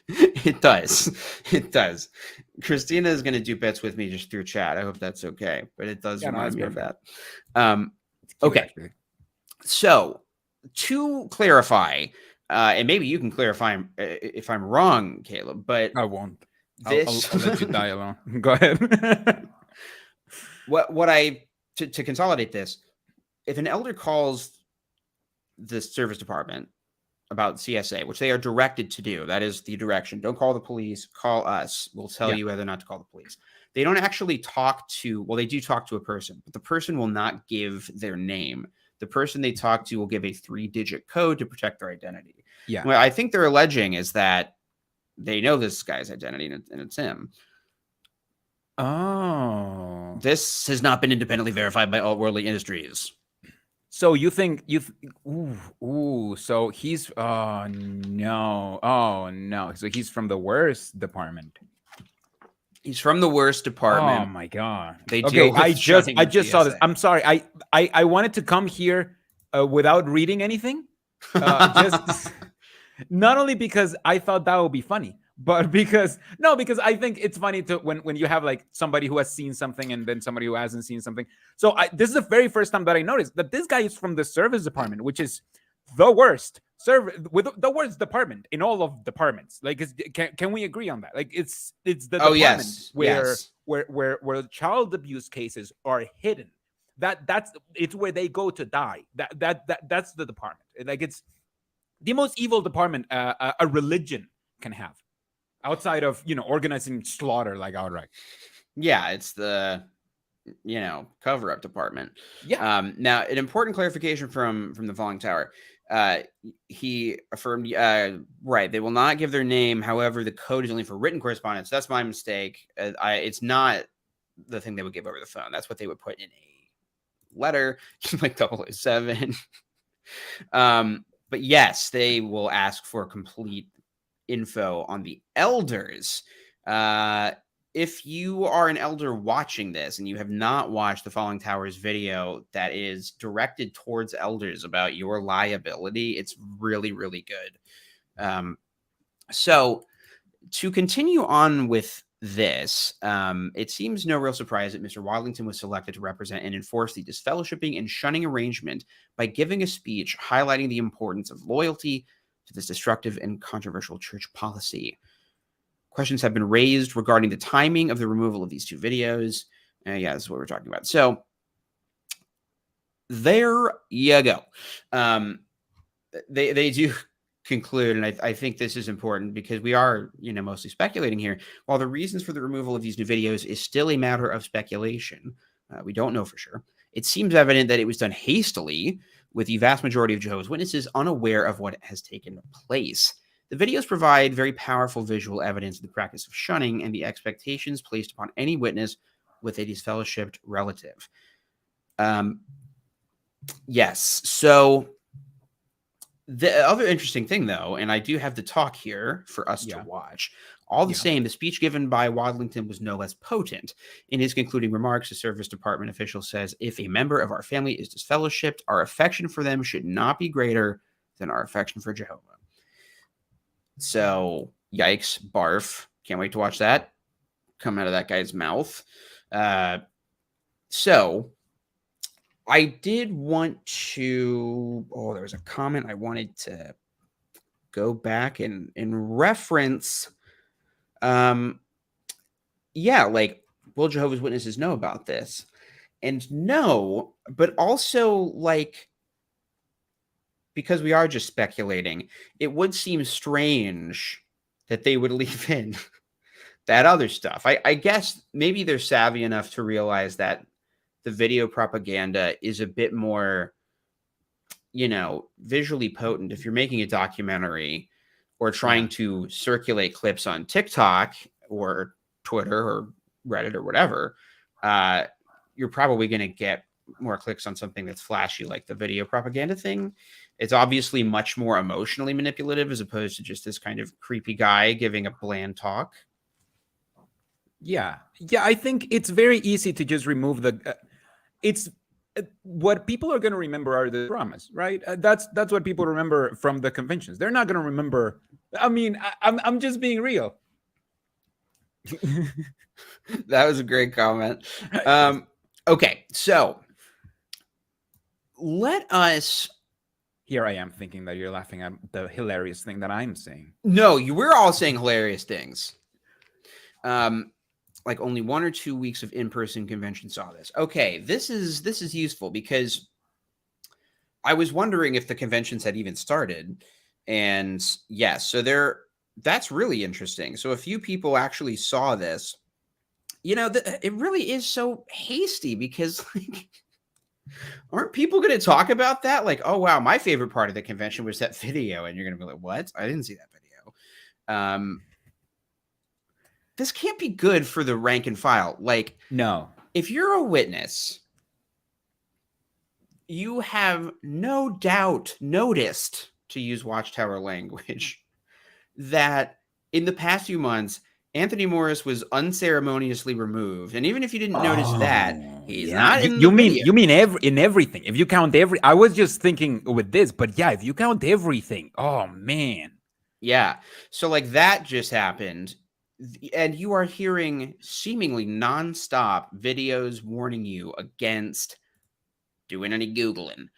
It does. It does. Christina is going to do bets with me just through chat. I hope that's okay. But it does remind me of that. Okay. Actually. So to clarify, and maybe you can clarify if I'm wrong, Caleb, but I won't. I'll let you die alone. Go ahead. To consolidate this, if an elder calls the service department about CSA, which they are directed to do, that is the direction. Don't call the police, call us. We'll tell you whether or not to call the police. They don't actually talk to, well, they do talk to a person, but the person will not give their name. The person they talk to will give a 3-digit code to protect their identity. Yeah. What I think they're alleging is that they know this guy's identity and it's him. Oh. This has not been independently verified by Alt Worldly Industries. So you think so he's oh no. So he's from the worst department. He's from the worst department. Oh my god. I just saw this. I'm sorry. I wanted to come here without reading anything. Just not only because I thought that would be funny, but because I think it's funny to when you have like somebody who has seen something and then somebody who hasn't seen something. So this is the very first time that I noticed that this guy is from the service department, which is the worst with the worst department in all of departments. Like, can we agree on that? Like, it's the department where child abuse cases are hidden. It's where they go to die. That's the department. Like, it's the most evil department a religion can have. Outside of, organizing slaughter like outright. Yeah, it's the, cover-up department. Yeah. Now, an important clarification from the Falling Tower. He affirmed, right, they will not give their name. However, the code is only for written correspondence. That's my mistake. It's not the thing they would give over the phone. That's what they would put in a letter, like 007. But yes, they will ask for complete info on the elders. If you are an elder watching this and you have not watched the Falling Towers video that is directed towards elders about your liability, it's really, really good. So to continue on with this, it seems no real surprise that Mr. Waddlington was selected to represent and enforce the disfellowshipping and shunning arrangement by giving a speech highlighting the importance of loyalty to this destructive and controversial church policy. Questions have been raised regarding the timing of the removal of these two videos. Yeah, this is what we're talking about. So there you go. They do conclude, and I think this is important because we are, mostly speculating here. While the reasons for the removal of these new videos is still a matter of speculation, we don't know for sure. It seems evident that it was done hastily, with the vast majority of Jehovah's Witnesses unaware of what has taken place. The videos provide very powerful visual evidence of the practice of shunning and the expectations placed upon any witness with a disfellowshipped relative. Yes. So the other interesting thing, though, and I do have the talk here for us to watch. All the same, the speech given by Waddington was no less potent. In his concluding remarks, the Service Department official says, if a member of our family is disfellowshipped, our affection for them should not be greater than our affection for Jehovah. So, yikes, barf. Can't wait to watch that come out of that guy's mouth. So, I did want to... Oh, there was a comment I wanted to go back and reference... yeah, like, will Jehovah's Witnesses know about this? And no, but also, like, because we are just speculating, it would seem strange that they would leave in that other stuff. I guess maybe they're savvy enough to realize that the video propaganda is a bit more, you know, visually potent. If you're making a documentary or trying to circulate clips on TikTok or Twitter or Reddit or whatever, you're probably going to get more clicks on something that's flashy like the video propaganda thing. It's obviously much more emotionally manipulative as opposed to just this kind of creepy guy giving a bland talk. Yeah. I think it's very easy to just remove the... what people are going to remember are the dramas, right? That's what people remember from the conventions. They're not going to remember... I mean, I'm just being real. That was a great comment. Okay, so let us... Here I am thinking that you're laughing at the hilarious thing that I'm saying. No, we're all saying hilarious things. Like only 1 or 2 weeks of in-person convention saw this. Okay, this is useful because I was wondering if the conventions had even started. And yes, so that's really interesting. So a few people actually saw this. You know, it really is so hasty because, like, aren't people going to talk about that? Like, oh, wow, my favorite part of the convention was that video. And you're going to be like, what? I didn't see that video. This can't be good for the rank and file. Like, no. If you're a witness, you have no doubt noticed, to use Watchtower language, that in the past few months, Anthony Morris was unceremoniously removed. And even if you didn't notice that, he's not in the video. You mean in everything. If you count I was just thinking with this, but yeah, if you count everything, oh man. Yeah. So like that just happened. And you are hearing seemingly nonstop videos warning you against doing any Googling,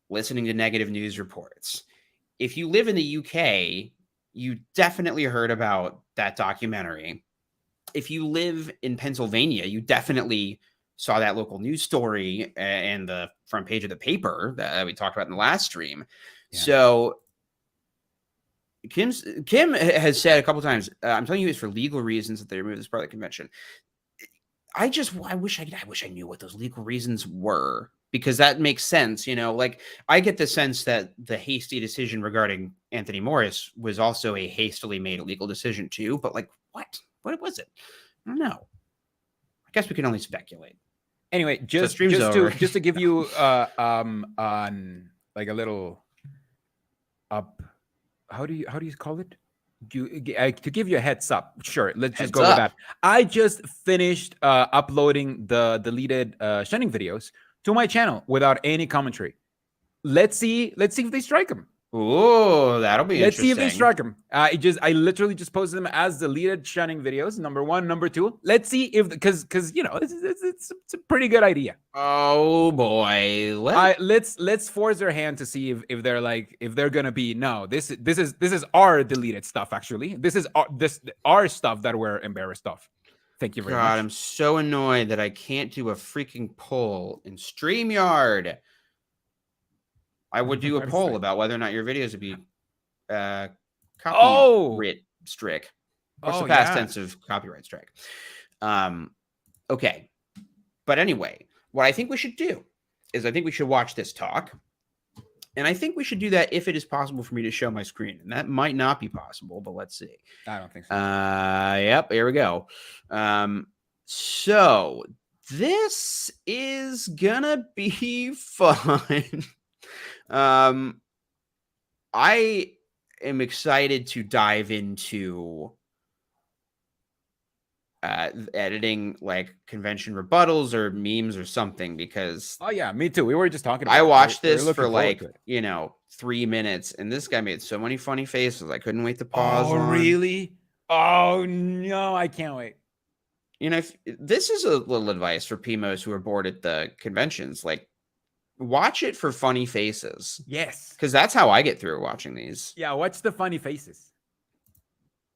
listening to negative news reports. If you live in the UK, you definitely heard about that documentary. If you live in Pennsylvania, you definitely saw that local news story and the front page of the paper that we talked about in the last stream. Yeah. So Kim has said a couple times, I'm telling you it's for legal reasons that they removed this part of the convention. I wish I knew what those legal reasons were, because that makes sense. You know, like I get the sense that the hasty decision regarding Anthony Morris was also a hastily made legal decision too. But like, what was it? I don't know. I guess we can only speculate. Anyway, just to give you on like a little up. How do you call it? To give you a heads up. Sure, let's just go with that. I just finished uploading the deleted Shunning videos to my channel without any commentary. Let's see if they strike them. Oh, that'll be interesting. Let's see if they strike them. I literally just posted them as deleted Shunning videos. Number 1, number 2. Let's see if because you know it's a pretty good idea. Oh boy, let's force their hand to see if they're like if they're gonna be no. This is our deleted stuff. Actually, this is our stuff that we're embarrassed of. Thank you very much. God, I'm so annoyed that I can't do a freaking poll in StreamYard. I would do a poll about whether or not your videos would be copyright strike. What's the past tense of copyright strike? Okay. But anyway, what I think we should do is I think we should watch this talk. And I think we should do that if it is possible for me to show my screen. And that might not be possible, but let's see. I don't think so. Yep, here we go. So this is gonna be fun. I am excited to dive into editing like convention rebuttals or memes or something, because Oh yeah, me too. We were just talking about I it. watched We're this looking for forward like, to it. 3 minutes, and this guy made so many funny faces. I couldn't wait to pause Oh on. really? Oh no, I can't wait. This is a little advice for PMOs who are bored at the conventions. Like, watch it for funny faces, Yes. because that's how I get through watching these. Yeah, what's the funny faces?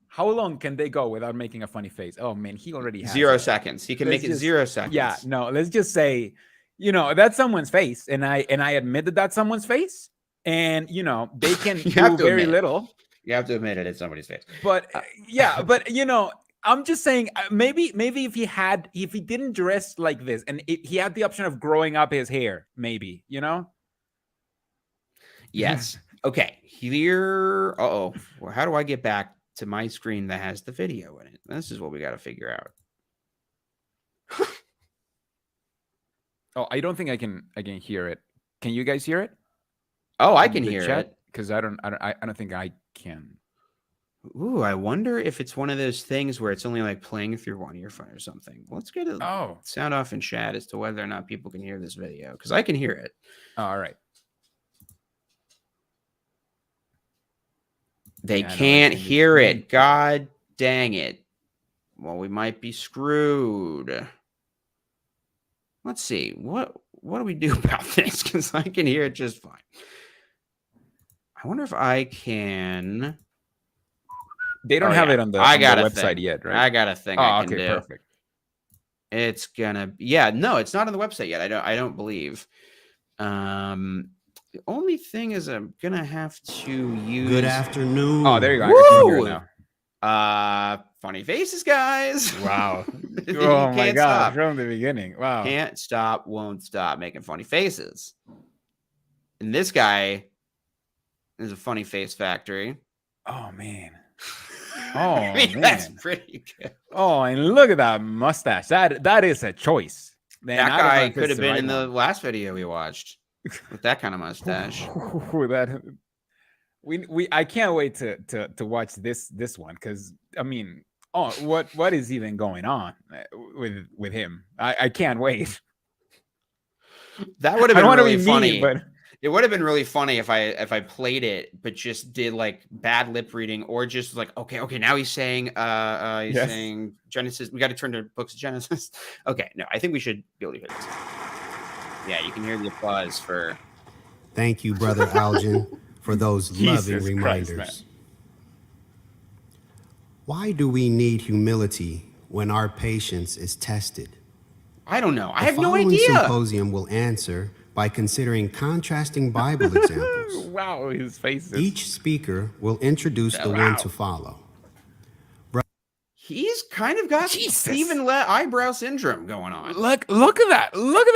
How long can they go without making a funny face? Oh man, he already has 0 it. seconds. He can Let's make it just- 0 seconds. Yeah, no, let's just say, that's someone's face, and I admit that that's someone's face, and they can You have do to very admit it. little. You have to admit it. It's somebody's face. But yeah, but I'm just saying, maybe if he didn't dress like this, and he had the option of growing up his hair, maybe, Yes. Okay. Here. Well, how do I get back to my screen that has the video in it? This is what we got to figure out. Oh, I don't think I can hear it. Can you guys hear it? Oh, I In can the hear chat? it. Because I don't think I can. Ooh, I wonder if it's one of those things where it's only like playing through one earphone or something. Let's get a sound off in chat as to whether or not people can hear this video, because I can hear it. All right. They Yeah, can't it's hear it. weak. God dang it. Well, we might be screwed. Let's see. What do we do about this? Because I can hear it just fine. I wonder if I can. They don't have it on the website yet, right? I got a thing I can okay, do. perfect. It's gonna, no, it's not on the website yet. I don't believe. The only thing is I'm gonna have to use. Good afternoon. Oh, there you go. I can hear it now. Funny faces, guys. Wow. You Oh my can't god, stop. from the beginning. Wow. Can't stop, won't stop making funny faces. And this guy is a funny face factory. Oh man. I mean, man. that's pretty good. Oh, and look at that mustache. That is a choice. Man, That I don't know guy if could it's have been right in the one. last video we watched with that kind of mustache. I can't wait to watch this one, because I mean, what is even going on with him? I can't wait. That would have I been don't wanna really be funny. mean, but It would have been really funny if I played it, but just did like bad lip reading, or just like, okay, now he's saying saying Genesis. We got to turn to books of Genesis. Okay, no, I think we should be able to hear this. Yeah, you can hear the applause for. Thank you, Brother Algin, for those loving Jesus reminders. Christ, Why do we need humility when our patience is tested? I don't know. I The have no following idea. symposium will answer by considering contrasting Bible examples. Wow, his face is... Each speaker will introduce the one to follow. He's kind of got Jesus. Stephen eyebrow syndrome going on. Look at that. Look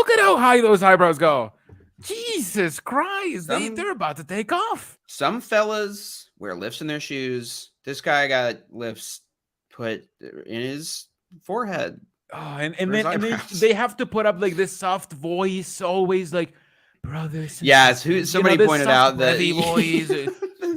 at how high those eyebrows go. Jesus Christ. They're about to take off. Some fellas wear lifts in their shoes. This guy got lifts put in his forehead. Oh, and then they have to put up like this soft voice, always like, brothers. Yes, somebody pointed out that voice.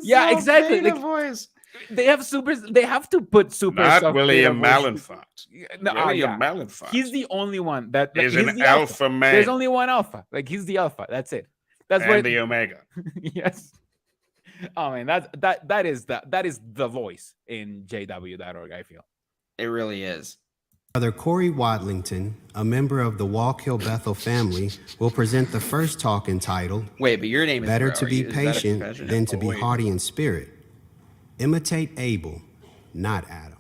Yeah, exactly. Like, voice. They have to put super Not soft William beta voice. Malenfant. No, William Malenfant. He's the only one that is he's an the alpha man. There's only one alpha. Like, he's the alpha. That's it. That's and the omega. Yes. Oh man, that is the voice in JW.org, I feel. It really is. Brother Corey Wadlington, a member of the Walk Hill Bethel family, will present the first talk entitled, Wait, but your name is Better Bro. to be Is that a patient confession? than to be Wait. haughty in spirit. Imitate Abel, not Adam.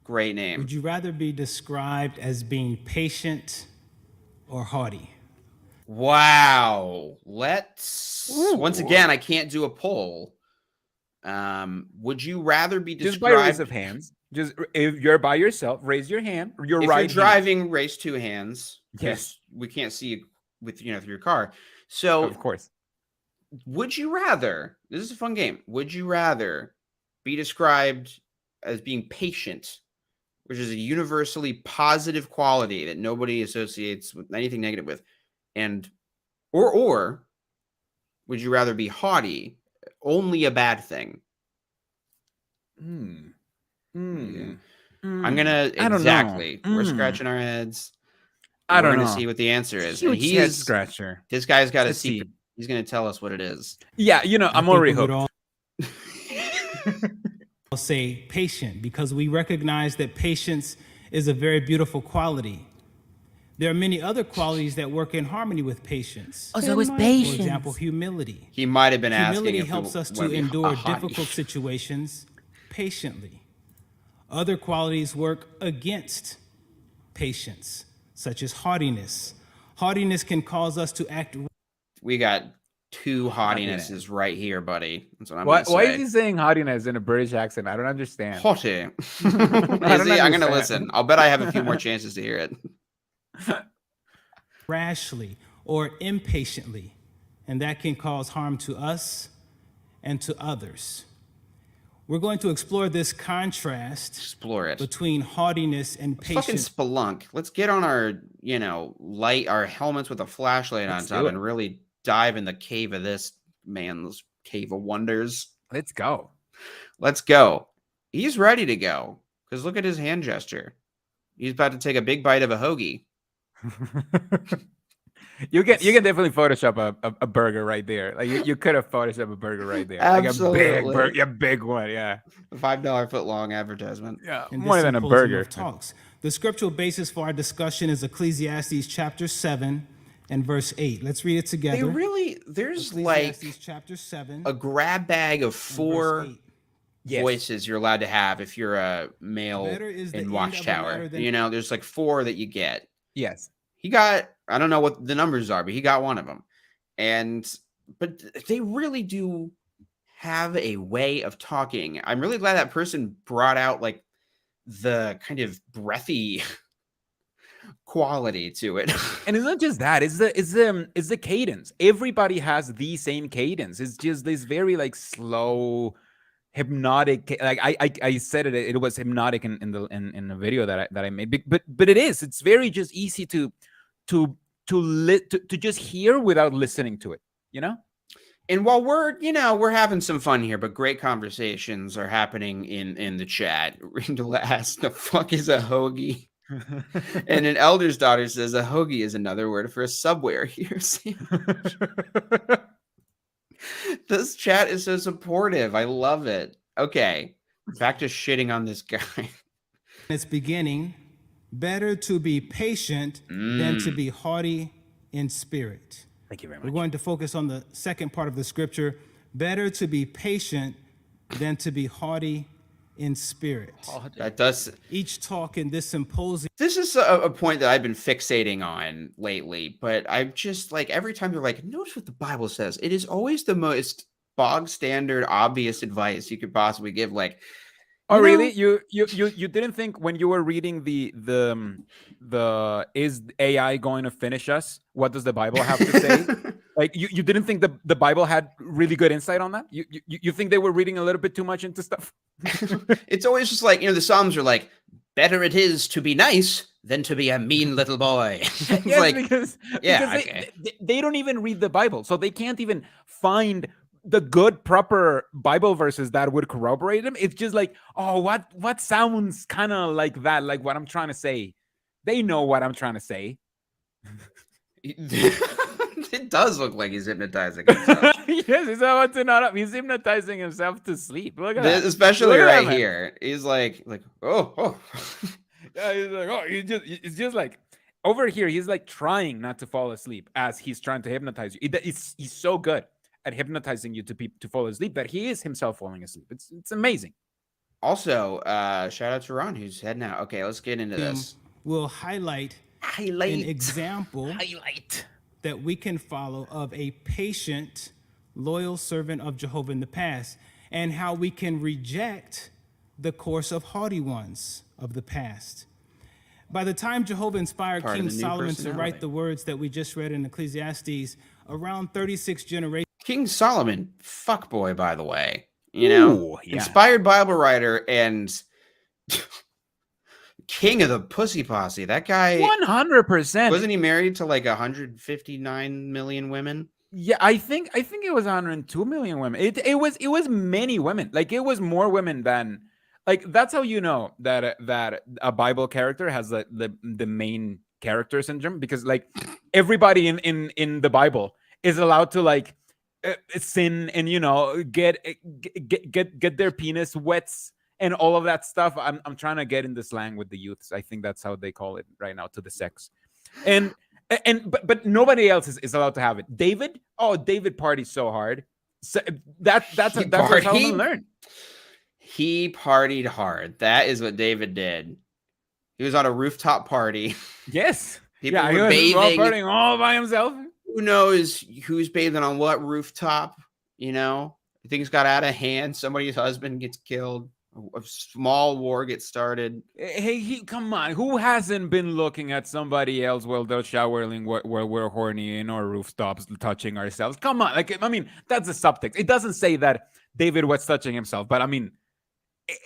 Great name. Would you rather be described as being patient or haughty? Wow. Once again, I can't do a poll. Would you rather be Just described by raise of hands. Just if you're by yourself, raise your hand. Your if right you're driving, raise two hands. Yes. We can't see it with through your car. So hand. Of course. would you rather, this is a fun game, would you rather be described as being patient which is a universally positive quality that nobody associates with anything negative with, and or would you rather be haughty, only a bad thing? Hmm. Yeah. Hmm. I'm gonna I don't exactly. know. We're scratching our heads. I don't We're know. gonna see what the answer is. And Huge head scratcher. this guy's got a Let's secret. see. He's gonna tell us what it is. Yeah, you know, I'm already hooked. I'll say patient, because we recognize that patience is a very beautiful quality. There are many other qualities that work in harmony with patience. Oh, so it's For patience. example, humility. He might have been asking Humility if helps we us to wanna be endure haughty. difficult situations patiently. Other qualities work against patience, such as haughtiness. Haughtiness can cause us to act. We got two haughtinesses right here, buddy. That's what I'm Why gonna say. is he saying haughtiness in a British accent? I don't understand. Haughty? Is I don't he? I'm gonna understand. listen. I'll bet I have a few more chances to hear it. Rashly or impatiently, and that can cause harm to us and to others. We're going to explore this contrast Explore it. between haughtiness and Fucking patience. spelunk. Let's get on our, light, our helmets with a flashlight Let's on do top it. and really dive in the cave of this man's cave of wonders. Let's go. Let's go. He's ready to go. Because look at his hand gesture. He's about to take a big bite of a hoagie. You can definitely Photoshop a burger right there. Like you could have Photoshopped a burger right there. Absolutely. Like a big one. Yeah. A $5 foot long advertisement. Yeah. in More this than a symposium burger. of talks. The scriptural basis for our discussion is Ecclesiastes chapter 7 and verse 8. Let's read it together. There's Ecclesiastes like chapter 7 a grab bag of and verse 4 8. Yes. voices you're allowed to have if you're a male Better is the in end of a Watchtower. matter than- There's like 4 that you get. Yes. He got, I don't know what the numbers are, but he got one of them. But they really do have a way of talking. I'm really glad that person brought out like the kind of breathy quality to it. And it's not just that, it's the cadence. Everybody has the same cadence. It's just this very like slow, hypnotic. Like I said it was hypnotic in the video that I made. But it's very just easy to just hear without listening to it, And while we're having some fun here, but great conversations are happening in the chat. Rindle asks, the fuck is a hoagie? And an elder's daughter says a hoagie is another word for a Subway or here sandwich. This chat is so supportive. I love it. Okay, back to shitting on this guy. Its beginning, better to be patient than to be haughty in spirit. Thank you very We're much. going to focus on the second part of the scripture. Better to be patient than to be haughty in spirit. That does. Each talk in this symposium. This is a point that I've been fixating on lately, but I'm just like, every time you're like, notice what the Bible says. It is always the most bog standard, obvious advice you could possibly give. Like, Oh, really? You didn't think when you were reading the is AI going to finish us? What does the Bible have to say? Like you didn't think the Bible had really good insight on that? You think they were reading a little bit too much into stuff? It's always just like, the Psalms are like, better it is to be nice than to be a mean little boy. It's Yes, like, because okay. they don't even read the Bible, so they can't even find the good proper Bible verses that would corroborate them. It's just like, oh, what sounds kind of like that, like what I'm trying to say. They know what I'm trying to say. It does look like he's hypnotizing himself. Yes, he's hypnotizing himself to sleep. Look at that. Especially Look at right that, man. here. He's like, oh. Yeah, he's like, oh, it's just like over here. He's like trying not to fall asleep as he's trying to hypnotize you. He's so good at hypnotizing you to fall asleep that he is himself falling asleep. It's amazing. Also, shout out to Ron who's heading out. Okay, let's get into this. We'll highlight an example that we can follow of a patient, loyal servant of Jehovah in the past, and how we can reject the course of haughty ones of the past. By the time Jehovah inspired Part of King the new Solomon to personality. write the words that we just read in Ecclesiastes, around 36 generations King Solomon, fuckboy, by the way. Ooh, yeah. Inspired Bible writer and king of the pussy posse. That guy, 100%. wasn't he married to like 159 million women? Yeah, I think it was 102 million women. It was many women. Like it was more women than like that's how you know that a Bible character has the main character syndrome, because like everybody in the Bible is allowed to like sin and get their penis wets and all of that stuff. I'm trying to get in the slang with the youths. I think that's how they call it right now, to the sex. But nobody else is allowed to have it. David parties so hard. So that's how Solomon learned. He partied hard. That is what David did. He was on a rooftop party. Yes. People he were was bathing partying all by himself. Who knows who's bathing on what rooftop? Things got out of hand. Somebody's husband gets killed. A small war gets started. Hey, come on. Who hasn't been looking at somebody else while they're showering where we're horny in our rooftops touching ourselves? Come on. Like, I mean, that's a subtext. It doesn't say that David was touching himself, but I mean,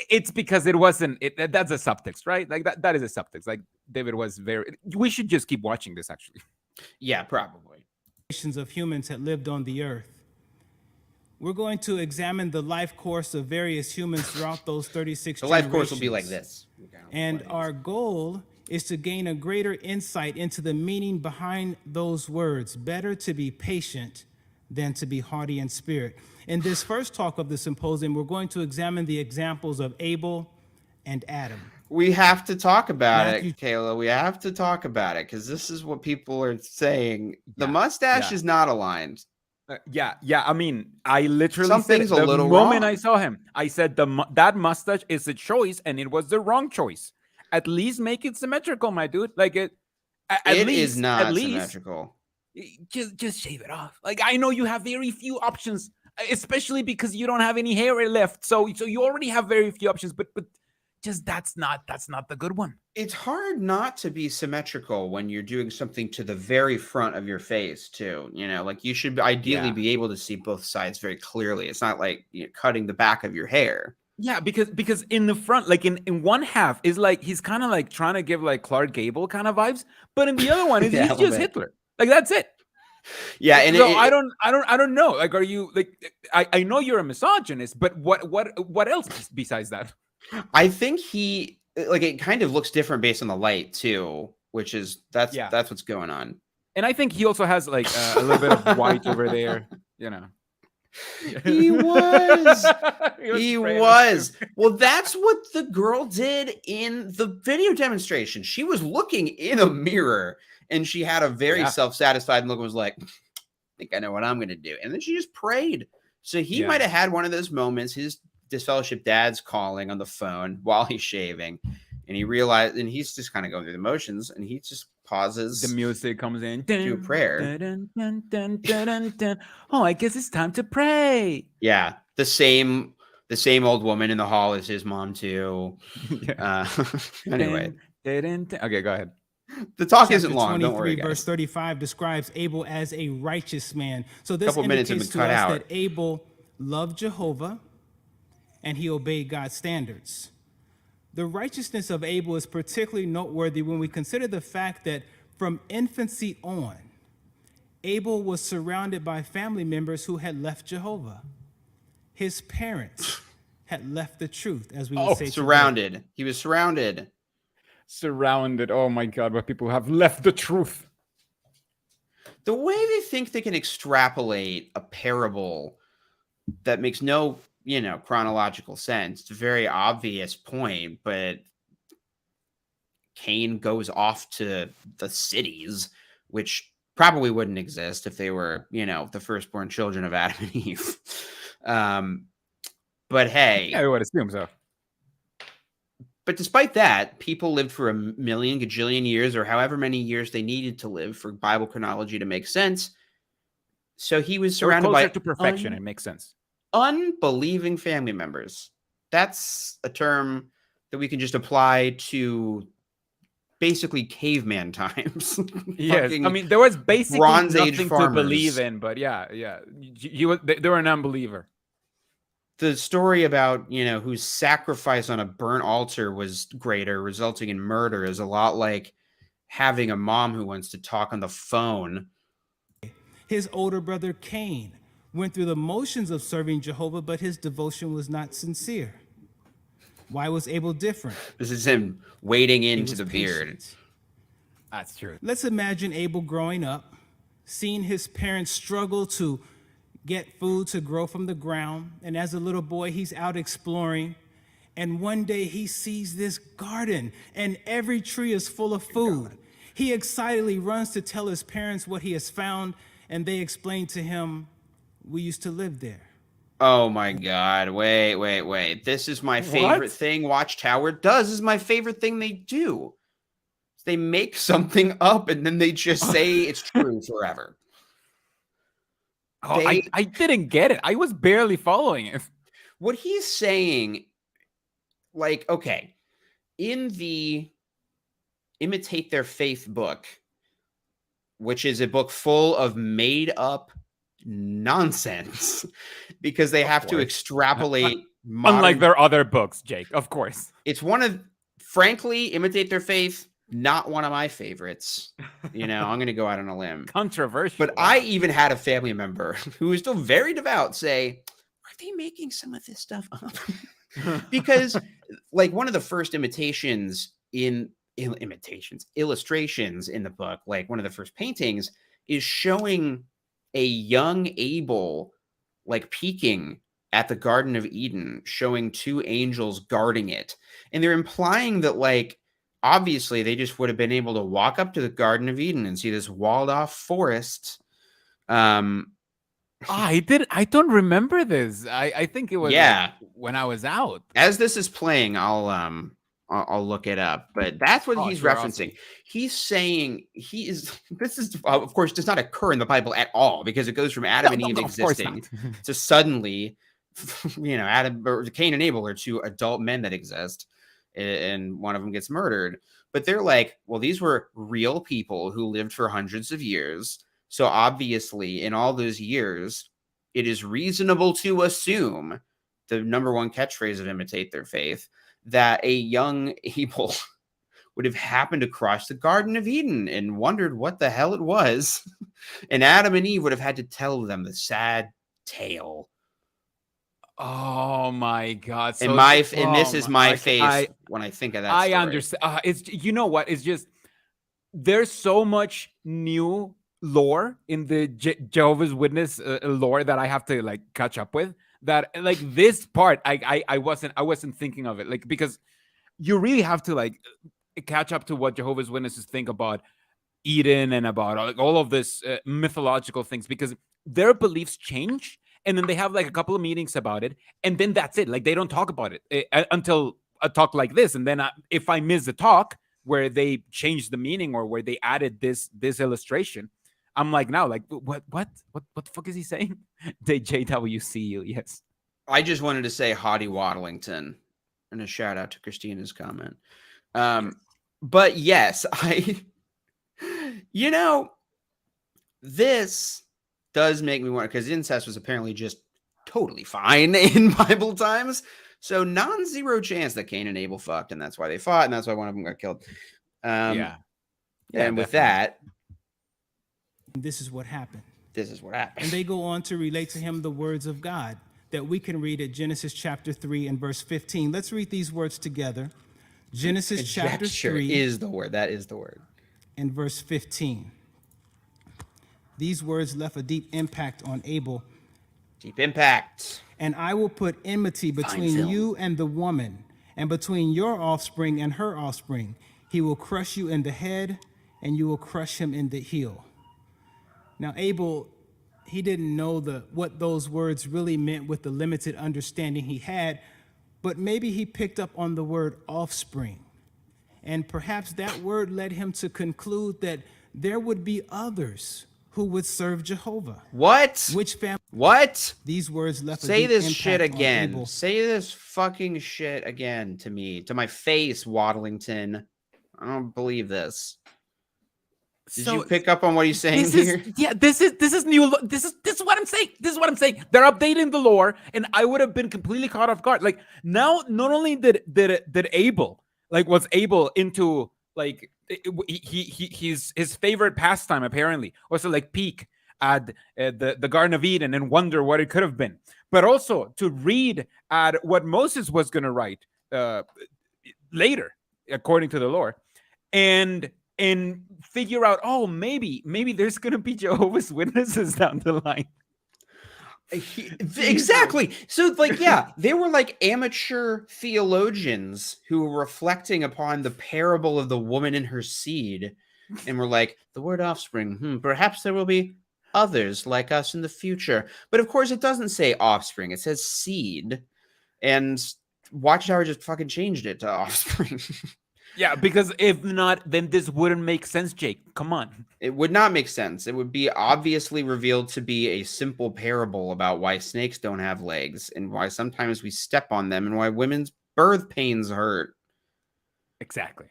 it's because it wasn't. That's a subtext, right? Like that is a subtext. Like David was very. We should just keep watching this, actually. Yeah, probably. Of humans had lived on the earth. We're going to examine the life course of various humans throughout those 36 The life course will be like this. And our goal is to gain a greater insight into the meaning behind those words. Better to be patient than to be haughty in spirit. In this first talk of the symposium, we're going to examine the examples of Abel and Adam. We have to talk about it, Kayla. We have to talk about it because this is what people are saying. The mustache is not aligned. Yeah. I mean, I literally Something's said a little the moment wrong. I saw him, I said that mustache is a choice, and it was the wrong choice. At least make it symmetrical, my dude. Like it is not symmetrical. Just shave it off. Like I know you have very few options, especially because you don't have any hair left. So you already have very few options, but just that's not the good one. It's hard not to be symmetrical when you're doing something to the very front of your face too. Like you should ideally be able to see both sides very clearly. It's not like cutting the back of your hair. Yeah, because in the front, like in one half is like he's kind of like trying to give like Clark Gable kind of vibes, but in the other one is he's just Hitler. Like that's it. Yeah, and so I don't know. Like, are you like? I know you're a misogynist, but what else besides that? I think it kind of looks different based on the light too, which is that's what's going on. And I think he also has like a little bit of white over there, He was. He was. Well, that's what the girl did in the video demonstration. She was looking in a mirror and she had a very self-satisfied look and was like, I think I know what I'm going to do. And then she just prayed. So he might have had one of those moments. His disfellowship dad's calling on the phone while he's shaving. And he realized, and he's just kind of going through the motions and he just pauses. The music comes in. Do a prayer. Oh, I guess it's time to pray. Yeah. The same old woman in the hall is his mom too. Anyway. Okay, go ahead. The talk isn't long. 23, Don't worry, guys. Verse 35 describes Abel as a righteous man. So this Couple minutes have indicates been to cut us out. that Abel loved Jehovah and he obeyed God's standards. The righteousness of Abel is particularly noteworthy when we consider the fact that from infancy on, Abel was surrounded by family members who had left Jehovah. His parents had left the truth, as we would say. Surrounded. Today. He was surrounded. Surrounded. Oh my God, but people have left the truth. The way they think they can extrapolate a parable that makes no, chronological sense. It's a very obvious point, but Cain goes off to the cities, which probably wouldn't exist if they were, the firstborn children of Adam and Eve. But hey. I would assume so. But despite that, people lived for a million, gajillion years, or however many years they needed to live for Bible chronology to make sense. So he was surrounded by to perfection. It makes sense. Unbelieving family members. That's a term that we can just apply to basically caveman times. Yes, I mean there was basically Bronze Age nothing farmers. to believe in, but they were an unbeliever. the story about, whose sacrifice on a burnt altar was greater, resulting in murder, is a lot like having a mom who wants to talk on the phone. His older brother Cain went through the motions of serving Jehovah, but his devotion was not sincere. Why was Abel different? This is him wading He into was the beard. patient. That's true. Let's imagine Abel growing up, seeing his parents struggle to get food to grow from the ground. And as a little boy, he's out exploring. And one day he sees this garden, and every tree is full of food. He excitedly runs to tell his parents what he has found, and they explain to him, "We used to live there." Oh my God. Wait. This is my favorite thing Watchtower does. This is my favorite thing they do. They make something up and then they just say it's true forever. Oh, I didn't get it. I was barely following it. What he's saying, like, okay, in the Imitate Their Faith book, which is a book full of made up nonsense because they have to extrapolate unlike their other books, Jake, of course. It's frankly, Imitate Their Faith, not one of my favorites. I'm going to go out on a limb. Controversial. But I even had a family member who was still very devout say, are they making some of this stuff up? Because like one of the first illustrations in the book, like one of the first paintings is showing a young Abel like peeking at the Garden of Eden, showing two angels guarding it. And they're implying that like, obviously they just would have been able to walk up to the Garden of Eden and see this walled off forest. I don't remember this. I think it was like when I was out. As this is playing, I'll look it up, but that's what he's referencing. Awesome. He's saying this is of course does not occur in the Bible at all because it goes from Adam and Eve existing to suddenly, Adam or Cain and Abel are two adult men that exist, and one of them gets murdered. But they're like, well, these were real people who lived for hundreds of years. So obviously, in all those years, it is reasonable to assume the number one catchphrase of Imitate Their Faith, that a young Abel would have happened across the Garden of Eden and wondered what the hell it was. And Adam and Eve would have had to tell them the sad tale. Oh my God. So this is my face when I think of that story. I understand. It's, you know what? It's just, there's so much new lore in the Jehovah's Witness lore that I have to like catch up with, that like this part I wasn't thinking of it, like, because you really have to like catch up to what Jehovah's Witnesses think about Eden and about like all of this mythological things, because their beliefs change and then they have like a couple of meetings about it and then that's it. Like they don't talk about it until a talk like this, and then if I miss the talk where they changed the meaning or where they added this illustration, I'm like, now, like, what the fuck is he saying? The JWCU, yes. I just wanted to say Hottie Waddlington and a shout out to Christina's comment. But yes, this does make me wonder, because incest was apparently just totally fine in Bible times. So non-zero chance that Cain and Abel fucked, and that's why they fought, and that's why one of them got killed. And with that, this is what happened. And they go on to relate to him the words of God that we can read at Genesis chapter 3 and verse 15. Let's read these words together. Genesis chapter 3 is the word. That is the word. And verse 15. These words left a deep impact on Abel. Deep impact. And I will put enmity between you and the woman, and between your offspring and her offspring. He will crush you in the head, and you will crush him in the heel. Now, Abel, he didn't know what those words really meant with the limited understanding he had, but maybe he picked up on the word offspring. And perhaps that word led him to conclude that there would be others who would serve Jehovah. What? Which family? What? These words left Say a deep this impact shit on again. Abel. Say this fucking shit again to me, to my face, Waddlington. I don't believe this. Did you pick up on what he's saying here? This is new. This is what I'm saying. This is what I'm saying. They're updating the lore, and I would have been completely caught off guard. Like now, not only did Abel was able into his favorite pastime apparently was to peek at the Garden of Eden and wonder what it could have been, but also to read at what Moses was going to write later, according to the lore, and figure out, oh, maybe there's going to be Jehovah's Witnesses down the line. Exactly. So they were like amateur theologians who were reflecting upon the parable of the woman and her seed, and were like, the word offspring, perhaps there will be others like us in the future. But of course it doesn't say offspring, it says seed, and Watchtower just fucking changed it to offspring. Yeah, because if not, then this wouldn't make sense, Jake. Come on. It would not make sense. It would be obviously revealed to be a simple parable about why snakes don't have legs and why sometimes we step on them and why women's birth pains hurt. Exactly.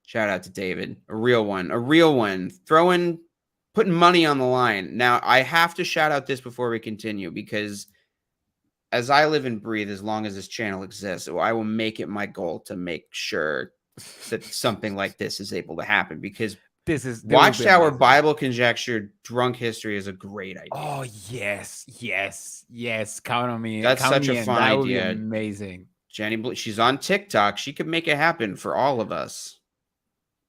Shout out to David. A real one. Putting money on the line. Now, I have to shout out this before we continue, because as I live and breathe, as long as this channel exists, I will make it my goal to make sure that something like this is able to happen, because Watchtower Bible Conjecture Drunk History is a great idea. Oh, yes. Count on me. That's such a fun idea. That would be amazing. Jenny, she's on TikTok. She could make it happen for all of us.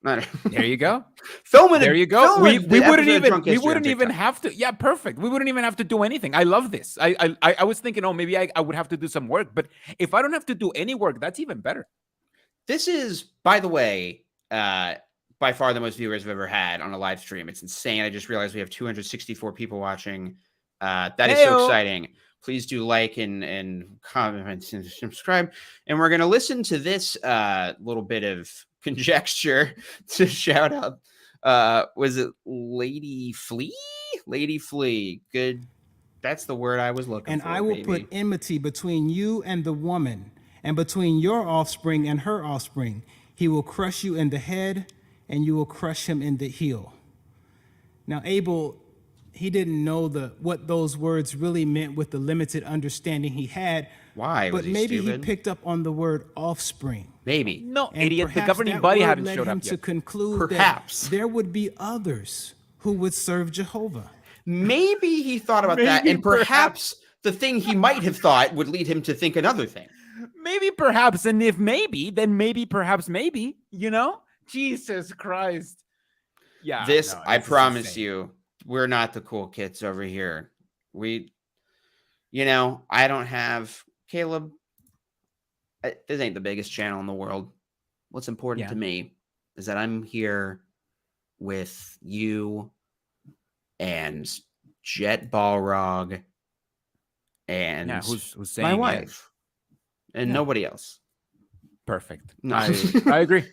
There you go. Film it. There you go. We wouldn't even have to. Yeah, perfect. We wouldn't even have to do anything. I love this. I was thinking, oh, maybe I would have to do some work, but if I don't have to do any work, that's even better. This is, by the way, by far the most viewers I've ever had on a live stream. It's insane. I just realized we have 264 people watching. That is so exciting. Please do like and comment and subscribe. And we're going to listen to this little bit of conjecture to shout out. Was it Lady Flea? Lady Flea. Good. That's the word I was looking for. And I will put enmity between you and the woman, and between your offspring and her offspring. He will crush you in the head, and you will crush him in the heel. Now, Abel, he didn't know what those words really meant with the limited understanding he had. Why? But maybe he picked up on the word offspring. Maybe. No, idiot. The governing body hadn't showed up yet. To conclude that there would be others who would serve Jehovah. Maybe he thought about that, and perhaps the thing he might have thought would lead him to think another thing. Maybe, perhaps, and if maybe, then maybe, perhaps, maybe, Jesus Christ. Yeah. I promise you, we're not the cool kids over here. I don't have, Caleb, this ain't the biggest channel in the world. What's important to me is that I'm here with you and Jet Balrog and who's saying my wife. And nobody else. Perfect. No. I agree.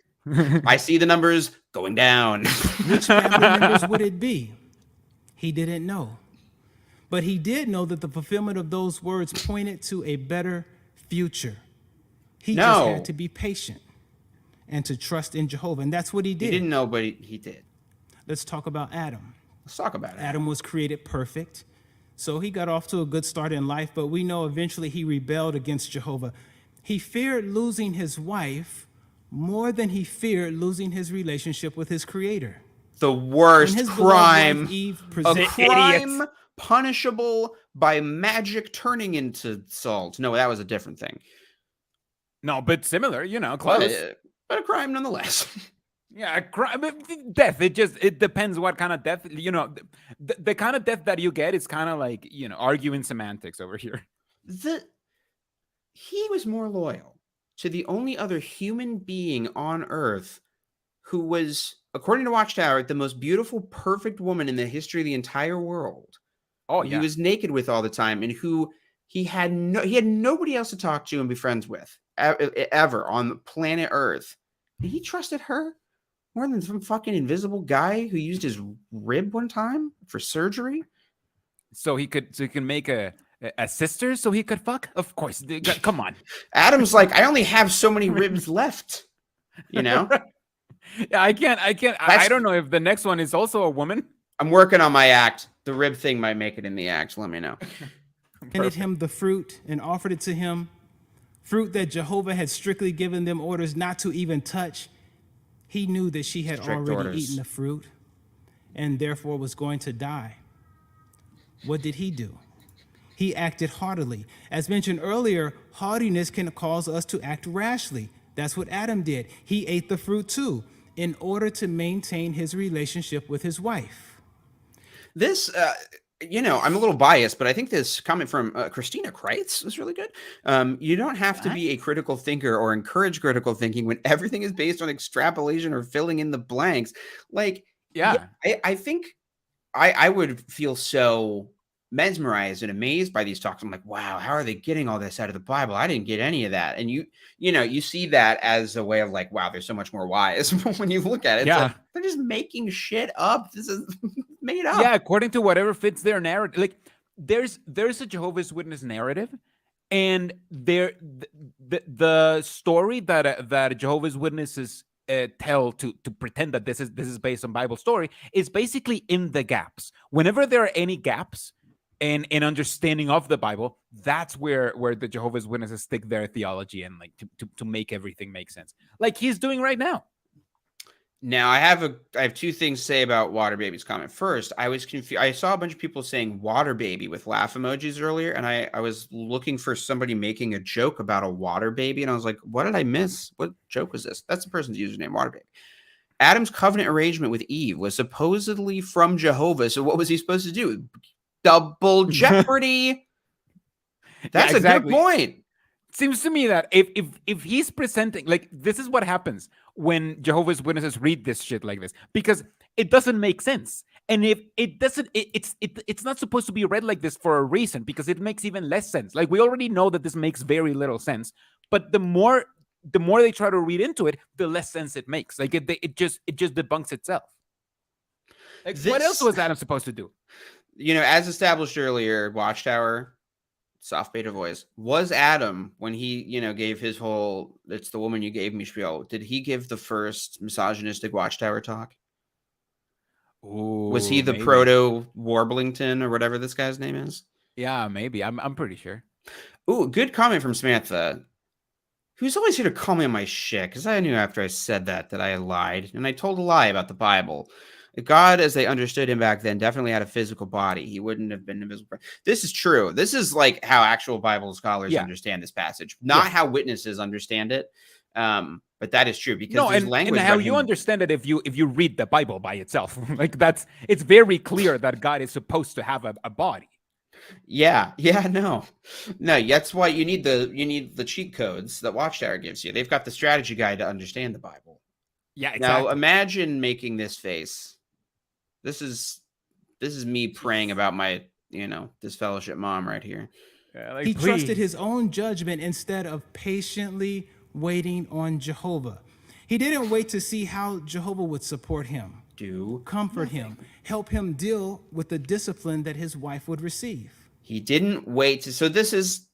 I see the numbers going down. Which family members would it be? He didn't know. But he did know that the fulfillment of those words pointed to a better future. He just had to be patient and to trust in Jehovah. And that's what he did. He didn't know, but he did. Let's talk about Adam. Let's talk about it. Adam was created perfect. So he got off to a good start in life, but we know eventually he rebelled against Jehovah. He feared losing his wife more than he feared losing his relationship with his creator. The worst crime, a crime punishable by magic turning into salt. No, that was a different thing. No, but similar, close. But a crime nonetheless. Yeah, death. It depends what kind of death. The kind of death that you get is kind of like arguing semantics over here. He was more loyal to the only other human being on Earth who was, according to Watchtower, the most beautiful, perfect woman in the history of the entire world. Oh, yeah. He was naked with all the time, and who he had nobody else to talk to and be friends with ever on the planet Earth. And he trusted her more than some fucking invisible guy who used his rib one time for surgery. So he could make a sister so he could fuck? Of course. Come on. Adam's like, I only have so many ribs left. Yeah, I can't. I don't know if the next one is also a woman. I'm working on my act. The rib thing might make it in the act. Let me know. Handed him the fruit and offered it to him, fruit that Jehovah had strictly given them orders not to even touch. He knew that she had Strict already orders. eaten the fruit and therefore was going to die. What did he do? He acted haughtily. As mentioned earlier, haughtiness can cause us to act rashly. That's what Adam did. He ate the fruit too, in order to maintain his relationship with his wife. This, I'm a little biased, but I think this comment from Christina Kreitz was really good. You don't have to be a critical thinker or encourage critical thinking when everything is based on extrapolation or filling in the blanks. Like, I think I would feel so mesmerized and amazed by these talks. I'm like, wow, how are they getting all this out of the Bible? I didn't get any of that. And you see that as a way of like, wow, there's so much more wise. When you look at it, it's like, they're just making shit up. This is made up. Yeah, according to whatever fits their narrative. Like there's a Jehovah's Witness narrative, and the story that Jehovah's Witnesses tell to pretend that this is based on Bible story is basically in the gaps. Whenever there are any gaps in understanding of the Bible, that's where the Jehovah's Witnesses stick their theology in, like to make everything make sense, like he's doing right now. Now I have two things to say about Water Baby's comment. First, I was confused. I saw a bunch of people saying Water Baby with laugh emojis earlier, and I was looking for somebody making a joke about a water baby, and I was like, what did I miss? What joke was this? That's the person's username, Water Baby. Adam's covenant arrangement with Eve was supposedly from Jehovah, so what was he supposed to do? Double jeopardy. That's a good point. Seems to me that if he's presenting, like, this is what happens when Jehovah's Witnesses read this shit like this, because it doesn't make sense. And if it doesn't, it's not supposed to be read like this for a reason, because it makes even less sense. Like, we already know that this makes very little sense, but the more they try to read into it, the less sense it makes. Like it just debunks itself. Like, what else was Adam supposed to do? As established earlier, Watchtower, soft beta voice, was Adam, when he, gave his whole "it's the woman you gave me" spiel, did he give the first misogynistic Watchtower talk? Ooh, was he the proto Warblington or whatever this guy's name is? Yeah, maybe. I'm pretty sure. Ooh, good comment from Samantha, who's always here to call me on my shit, because I knew after I said that I had lied, and I told a lie about the Bible. God, as they understood him back then, definitely had a physical body. He wouldn't have been invisible. This is true. This is like how actual Bible scholars understand this passage, not how witnesses understand it. But that is true, because there's language. And how you understand it if you read the Bible by itself. Like, it's very clear that God is supposed to have a body. Yeah, no. That's why you need the cheat codes that Watchtower gives you. They've got the strategy guide to understand the Bible. Yeah, exactly. Now imagine making this face. This is me praying about my, disfellowship mom right here. Yeah, like, he trusted his own judgment instead of patiently waiting on Jehovah. He didn't wait to see how Jehovah would support him, comfort him, help him deal with the discipline that his wife would receive. He didn't wait to. So this is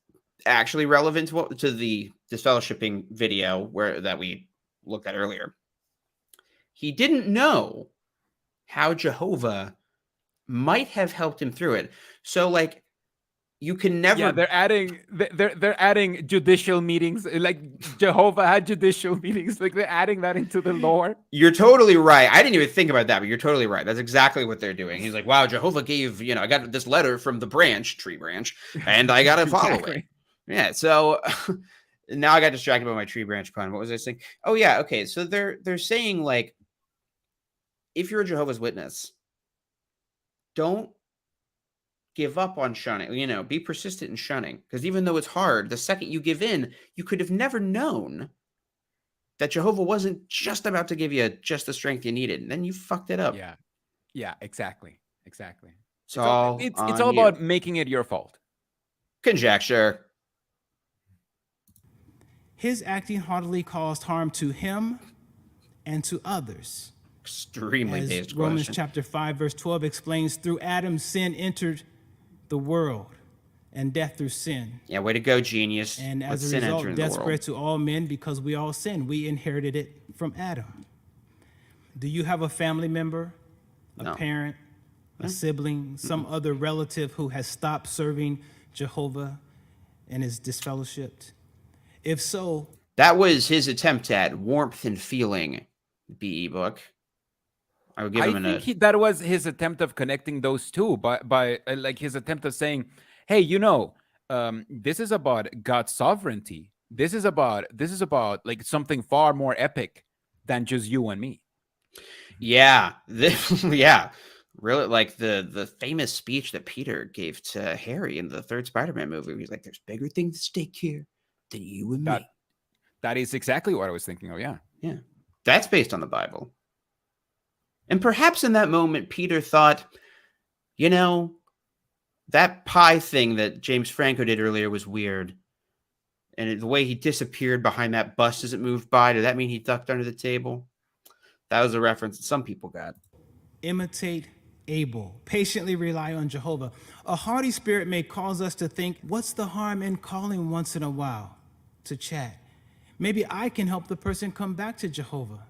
actually relevant to the disfellowshipping video that we looked at earlier. He didn't know how Jehovah might have helped him through it. So, like, you can never. Yeah, they're adding judicial meetings. Like, Jehovah had judicial meetings. Like, they're adding that into the lore. You're totally right. I didn't even think about that, but you're totally right. That's exactly what they're doing. He's like, wow, Jehovah gave, I got this letter from the tree branch, and I got to follow it. Yeah. So now I got distracted by my tree branch pun. What was I saying? Oh yeah. Okay. So they're saying, like, if you're a Jehovah's Witness, don't give up on shunning. Be persistent in shunning, because even though it's hard, the second you give in, you could have never known that Jehovah wasn't just about to give you just the strength you needed, and then you fucked it up. Yeah, exactly. It's all about making it your fault. Conjecture. His acting haughtily caused harm to him and to others. Extremely based question. Romans chapter 5 verse 12 explains, through Adam sin entered the world, and death through sin. Yeah, way to go, genius. And as a result, death spread to all men because we all sinned. We inherited it from Adam. Do you have a family member, a No. parent, a sibling, some other relative who has stopped serving Jehovah and is disfellowshipped? If so, That was his attempt at warmth and feeling, BE book. I would give I him think that was his attempt of connecting those two by like his attempt of saying, hey, this is about God's sovereignty. This is about like something far more epic than just you and me. Yeah. Yeah. Really, like the famous speech that Peter gave to Harry in the third Spider-Man movie. He's like, there's bigger things at stake here than you and me. That is exactly what I was thinking of, yeah. Yeah. That's based on the Bible. And perhaps in that moment, Peter thought, that pie thing that James Franco did earlier was weird. And the way he disappeared behind that bus as it moved by, did that mean he ducked under the table? That was a reference that some people got. imitate Abel. Patiently rely on Jehovah. A haughty spirit may cause us to think, what's the harm in calling once in a while to chat? Maybe I can help the person come back to Jehovah.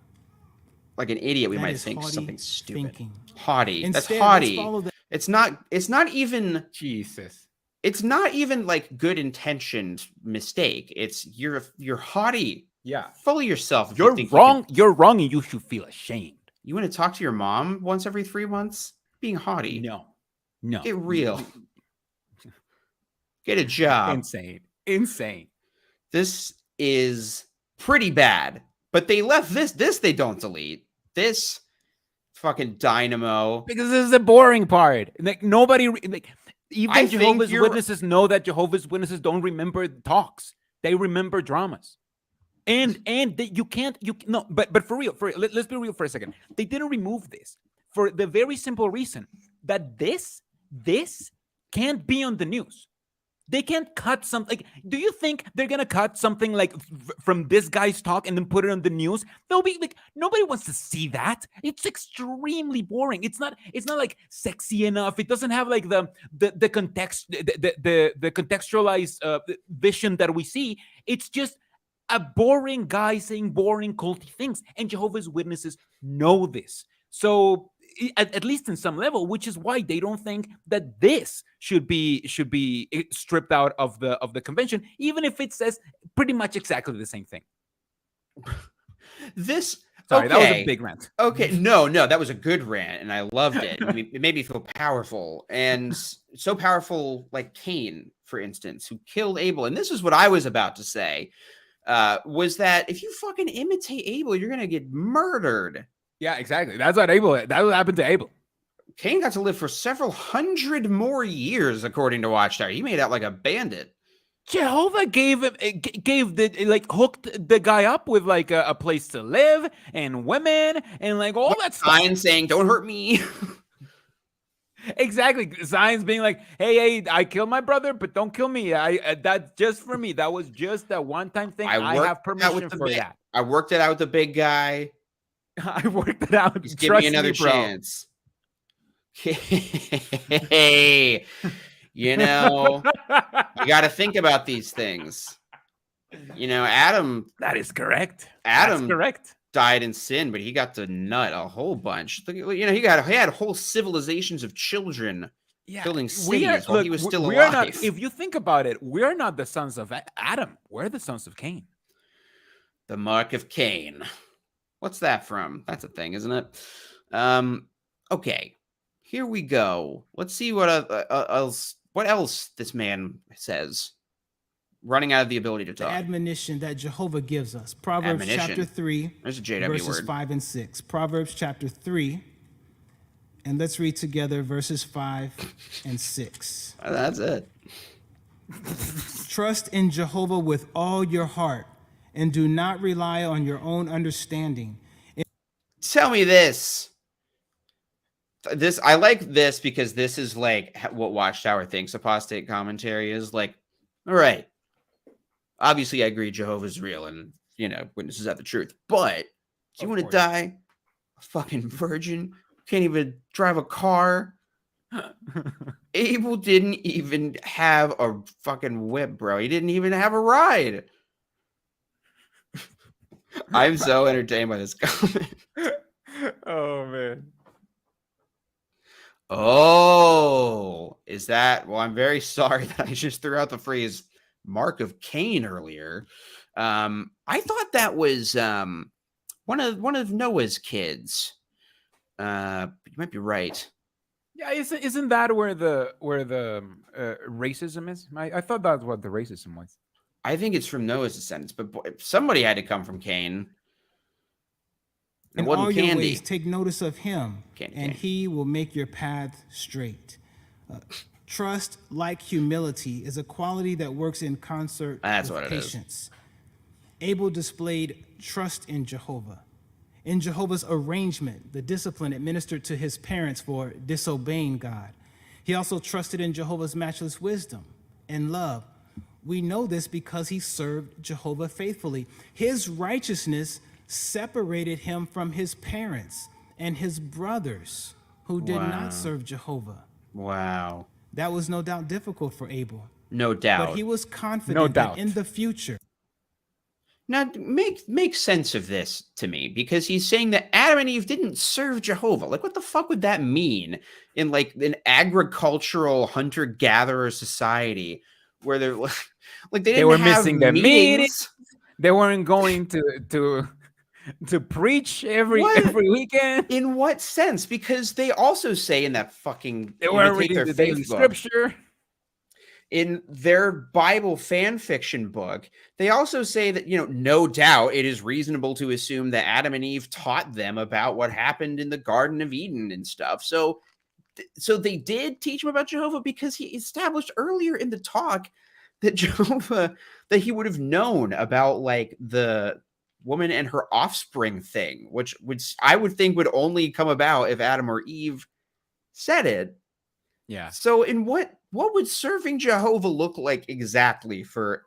Like an idiot, we That might is think haughty something stupid. thinking. Haughty. Instead, That's let's haughty. follow the- It's not even Jesus. It's not even like good intentioned mistake. It's you're haughty. Yeah. Full of yourself. if you You're think you wrong. can- You're wrong, and you should feel ashamed. You want to talk to your mom once every 3 months? Being haughty. No. Get real. Get a job. Insane. This is pretty bad. But they left this they don't delete. This fucking dynamo. Because this is the boring part. Like nobody, like even I think Jehovah's you're- Witnesses know that Jehovah's Witnesses don't remember talks. They remember dramas. And but for real, let's be real for a second. They didn't remove this for the very simple reason that this can't be on the news. They can't cut something. Like, do you think they're gonna cut something like from this guy's talk and then put it on the news? They'll be like, nobody wants to see that. It's extremely boring. It's not like sexy enough. It doesn't have like the contextualized vision that we see. It's just a boring guy saying boring culty things, and Jehovah's Witnesses know this. So at least in some level, which is why they don't think that this should be stripped out of the convention, even if it says pretty much exactly the same thing. Sorry, that was a big rant. Okay, no, that was a good rant, and I loved it. It made me feel powerful, and so powerful, like Cain, for instance, who killed Abel. And this is what I was about to say, was that if you fucking imitate Abel, you're gonna get murdered. Yeah, exactly. That's what happened to Abel. Cain got to live for several hundred more years, according to Watchtower. He made out like a bandit. Jehovah hooked the guy up with like a place to live and women and like all that stuff. Signs saying, "Don't hurt me." Exactly. Signs being like, hey, I killed my brother, but don't kill me. That's just for me. That was just that one-time thing. I have permission for that. I worked it out with the big guy. I worked it out. Just give me another chance. Hey, you got to think about these things. Adam. That is correct. Adam That's correct. Died in sin, but he got to nut a whole bunch. He had whole civilizations of children building cities while he was still alive. If you think about it, we're not the sons of Adam. We're the sons of Cain. The mark of Cain. What's that from? That's a thing, isn't it? Okay, here we go. Let's see what else this man says. Running out of the ability to talk. The admonition that Jehovah gives us. Proverbs chapter 3, There's a JW verses word. 5 and 6. Proverbs chapter 3, and let's read together verses 5 and 6. That's it. Trust in Jehovah with all your heart, and do not rely on your own understanding. Tell me this. I like this because this is like what Watchtower thinks apostate commentary is. Like, all right, obviously I agree Jehovah's real and, witnesses have the truth. But do you want to die a fucking virgin? Can't even drive a car. Abel didn't even have a fucking whip, bro. He didn't even have a ride. I'm so entertained by this comment. Oh, is that? Well, I'm very sorry that I just threw out the phrase "mark of Cain" earlier. I thought that was one of Noah's kids. You might be right. Yeah, isn't that where the racism is? I thought that's what the racism was. I think it's from Noah's descendants, but somebody had to come from Cain. In all your ways, take notice of him, and he will make your path straight. Trust, like humility, is a quality that works in concert with patience. Abel displayed trust in Jehovah. In Jehovah's arrangement, the discipline administered to his parents for disobeying God. He also trusted in Jehovah's matchless wisdom and love. We know this because he served Jehovah faithfully. His righteousness separated him from his parents and his brothers who did not serve Jehovah. Wow. That was no doubt difficult for Abel. No doubt. But he was confident that in the future. Now, make sense of this to me, because he's saying that Adam and Eve didn't serve Jehovah. Like, what the fuck would that mean in like an agricultural hunter-gatherer society where they're like they were have missing the meetings? meetings. They weren't going to preach every weekend. In what sense? Because they also say in that fucking they weren't reading the daily scripture. In their Bible fan fiction book, they also say that, no doubt it is reasonable to assume that Adam and Eve taught them about what happened in the Garden of Eden and stuff. So they did teach him about Jehovah, because he established earlier in the talk that Jehovah, that he would have known about like the woman and her offspring thing, which I would think would only come about if Adam or Eve said it. Yeah. So in what would serving Jehovah look like exactly for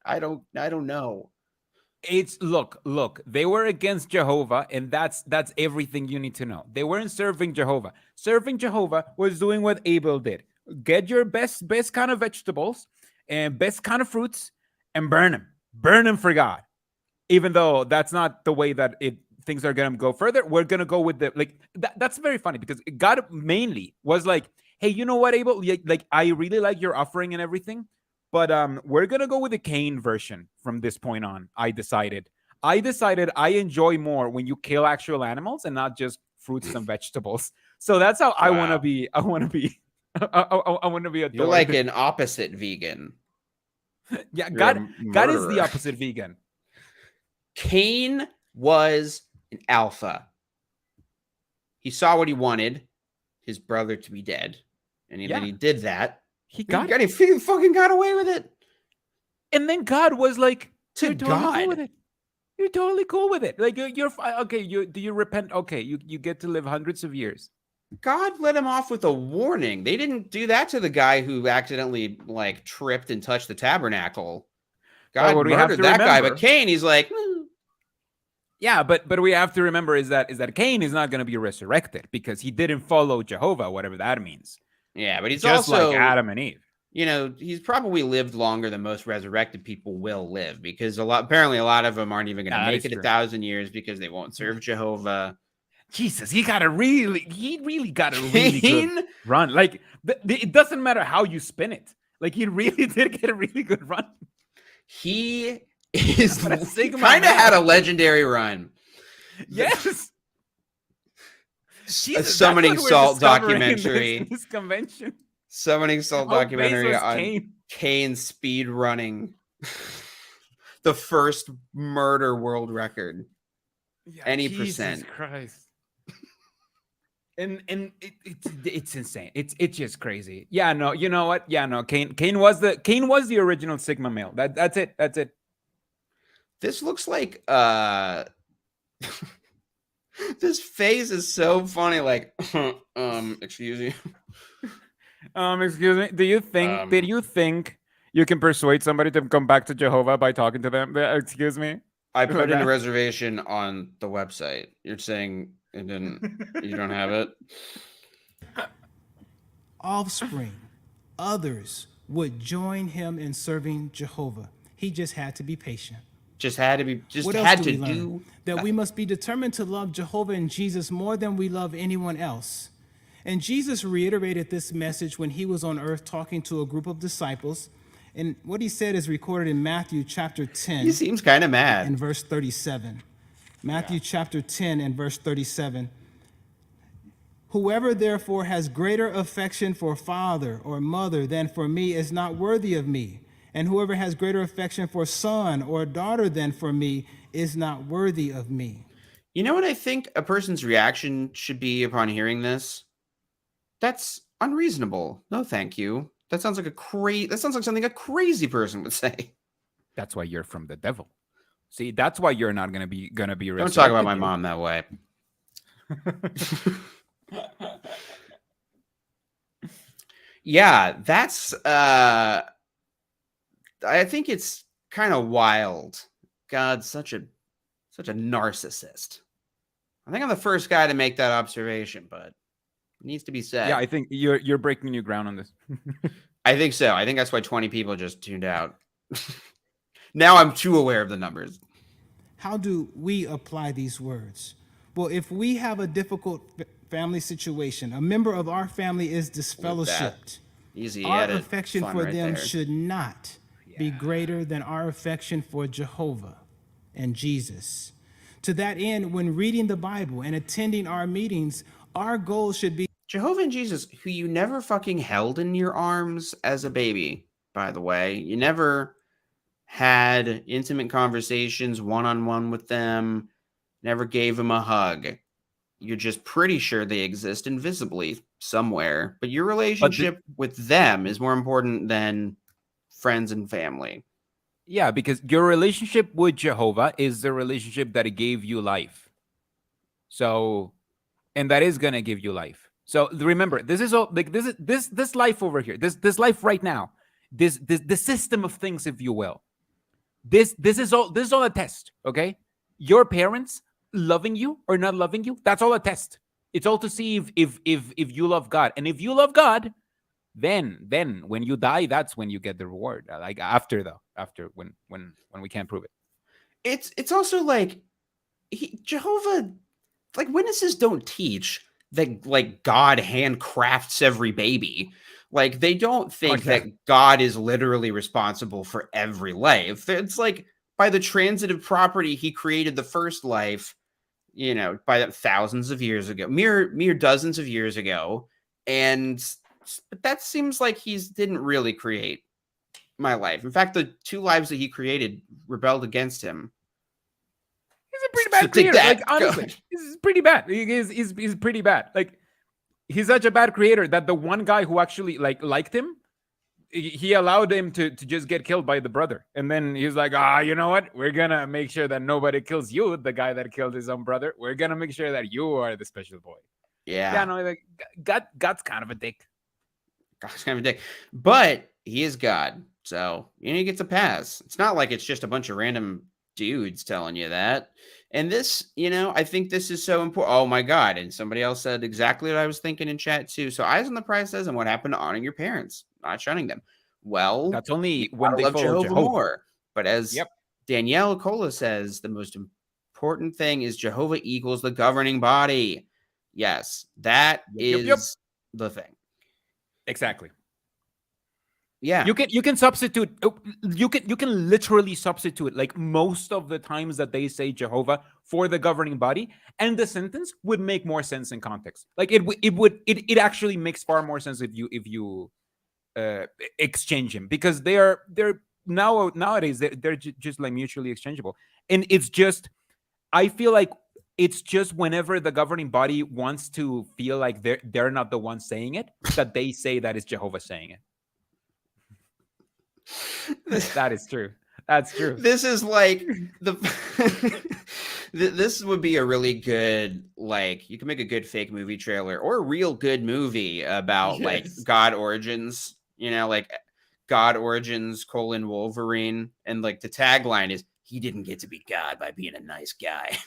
I don't know. It's look, they were against Jehovah, and that's everything you need to know. They weren't serving Jehovah. Serving Jehovah was doing what Abel did. Get your best kind of vegetables and best kind of fruits and burn them. Burn them for God. Even though that's not the way that things are going to go further, we're going to go with that's very funny, because God mainly was like, hey, you know what, Abel? Like, I really like your offering and everything, but we're going to go with the Cain version from this point on. I decided I enjoy more when you kill actual animals and not just fruits and vegetables. So that's how I want to be. I want to be a You're like an opposite vegan. Yeah, God is the opposite vegan. Cain was an alpha. He saw what he wanted, his brother to be dead, and then he did that. He fucking got away with it. And then God was like, to God, cool with it. You're totally cool with it. Like, you're okay. Do you repent? Okay, you get to live hundreds of years. God let him off with a warning. They didn't do that to the guy who accidentally like tripped and touched the tabernacle. God murdered that guy, but Cain, he's like, yeah, but we have to remember is that Cain is not going to be resurrected because he didn't follow Jehovah, whatever that means. Yeah, but he's just also like Adam and Eve. He's probably lived longer than most resurrected people will live, because apparently a lot of them aren't even going to make it 1,000 years because they won't serve Jehovah. Jesus, he really got a really good run. Like, it doesn't matter how you spin it. Like, he really did get a really good run. He is kind of had a legendary run. Yes. A Summoning Salt documentary. This convention. Summoning Salt documentary on Cain speed running. The first murder world record. Yeah, any Jesus percent. Christ. And it's insane. It's just crazy. Yeah, no, you know what? Yeah, no. Cain was the original Sigma male. That's it. This looks like this face is so funny. Like, excuse you. Excuse me. Did you think you can persuade somebody to come back to Jehovah by talking to them? Excuse me. I put in a reservation on the website. You're saying you don't have it? Offspring, others would join him in serving Jehovah. He just had to be patient. That we must be determined to love Jehovah and Jesus more than we love anyone else. And Jesus reiterated this message when he was on earth talking to a group of disciples. And what he said is recorded in Matthew chapter 10. He seems kind of mad. In verse 37. Matthew chapter 10 and verse 37. Whoever therefore has greater affection for father or mother than for me is not worthy of me. And whoever has greater affection for son or daughter than for me is not worthy of me. You know what I think a person's reaction should be upon hearing this? That's unreasonable. No, thank you. That sounds like something a crazy person would say. That's why you're from the devil. See, that's why you're not gonna be Don't talk about my mom that way. Yeah, that's I think it's kind of wild. God's such a narcissist. I think I'm the first guy to make that observation, but it needs to be said. Yeah, I think you're breaking new ground on this. I think so. I think that's why 20 people just tuned out. Now I'm too aware of the numbers. How do we apply these words? Well, if we have a difficult family situation, a member of our family is disfellowshipped, our affection for them should not be greater than our affection for Jehovah and Jesus. To that end, when reading the Bible and attending our meetings, our goal should be Jehovah and Jesus, who you never fucking held in your arms as a baby, by the way. You never had intimate conversations one-on-one with them, never gave them a hug. You're just pretty sure they exist invisibly somewhere, but your relationship with them is more important than friends and family. Yeah, because your relationship with Jehovah is the relationship that gave you life. So, and that is gonna give you life. So remember, this is all like this life over here, this life right now, this the system of things, if you will. This is all a test, okay? Your parents loving you or not loving you, that's all a test. It's all to see if you love God. And if you love God, then when you die, that's when you get the reward. Like after when we can't prove it. It's also like Jehovah, like witnesses don't teach that like God handcrafts every baby. Like they don't think that God is literally responsible for every life. It's like by the transitive property, he created the first life, you know, by thousands of years ago, mere dozens of years ago. But that seems like he didn't really create my life. In fact, the two lives that he created rebelled against him. He's a pretty bad creator. Like honestly, he's pretty bad. He's pretty bad. Like he's such a bad creator that the one guy who actually liked him, he allowed him to just get killed by the brother. And then he's like, you know what? We're gonna make sure that nobody kills you, the guy that killed his own brother. We're gonna make sure that you are the special boy. Yeah, no, like God's kind of a dick. God's kind of a dick. But he is God. So he gets a pass. It's not like it's just a bunch of random dudes telling you that. And this, I think this is so important. Oh my God. And somebody else said exactly what I was thinking in chat too. So Eyes on the Prize says, and what happened to honoring your parents, not shunning them? Well, that's only when they love follow Jehovah more. But as Danielle Cola says, the most important thing is Jehovah equals the governing body. Yes, that is the thing. Exactly. Yeah. You can substitute. You can literally substitute like most of the times that they say Jehovah for the governing body, and the sentence would make more sense in context. Like it actually makes far more sense if you exchange them, because they're nowadays they're just like mutually exchangeable. And it's just, I feel like it's just whenever the governing body wants to feel like they're not the ones saying it, that they say that is Jehovah saying it. That is true. That's true. This is like this would be a really good, like, you can make a good fake movie trailer or a real good movie about like God Origins, like God Origins : Wolverine, and like the tagline is, he didn't get to be God by being a nice guy.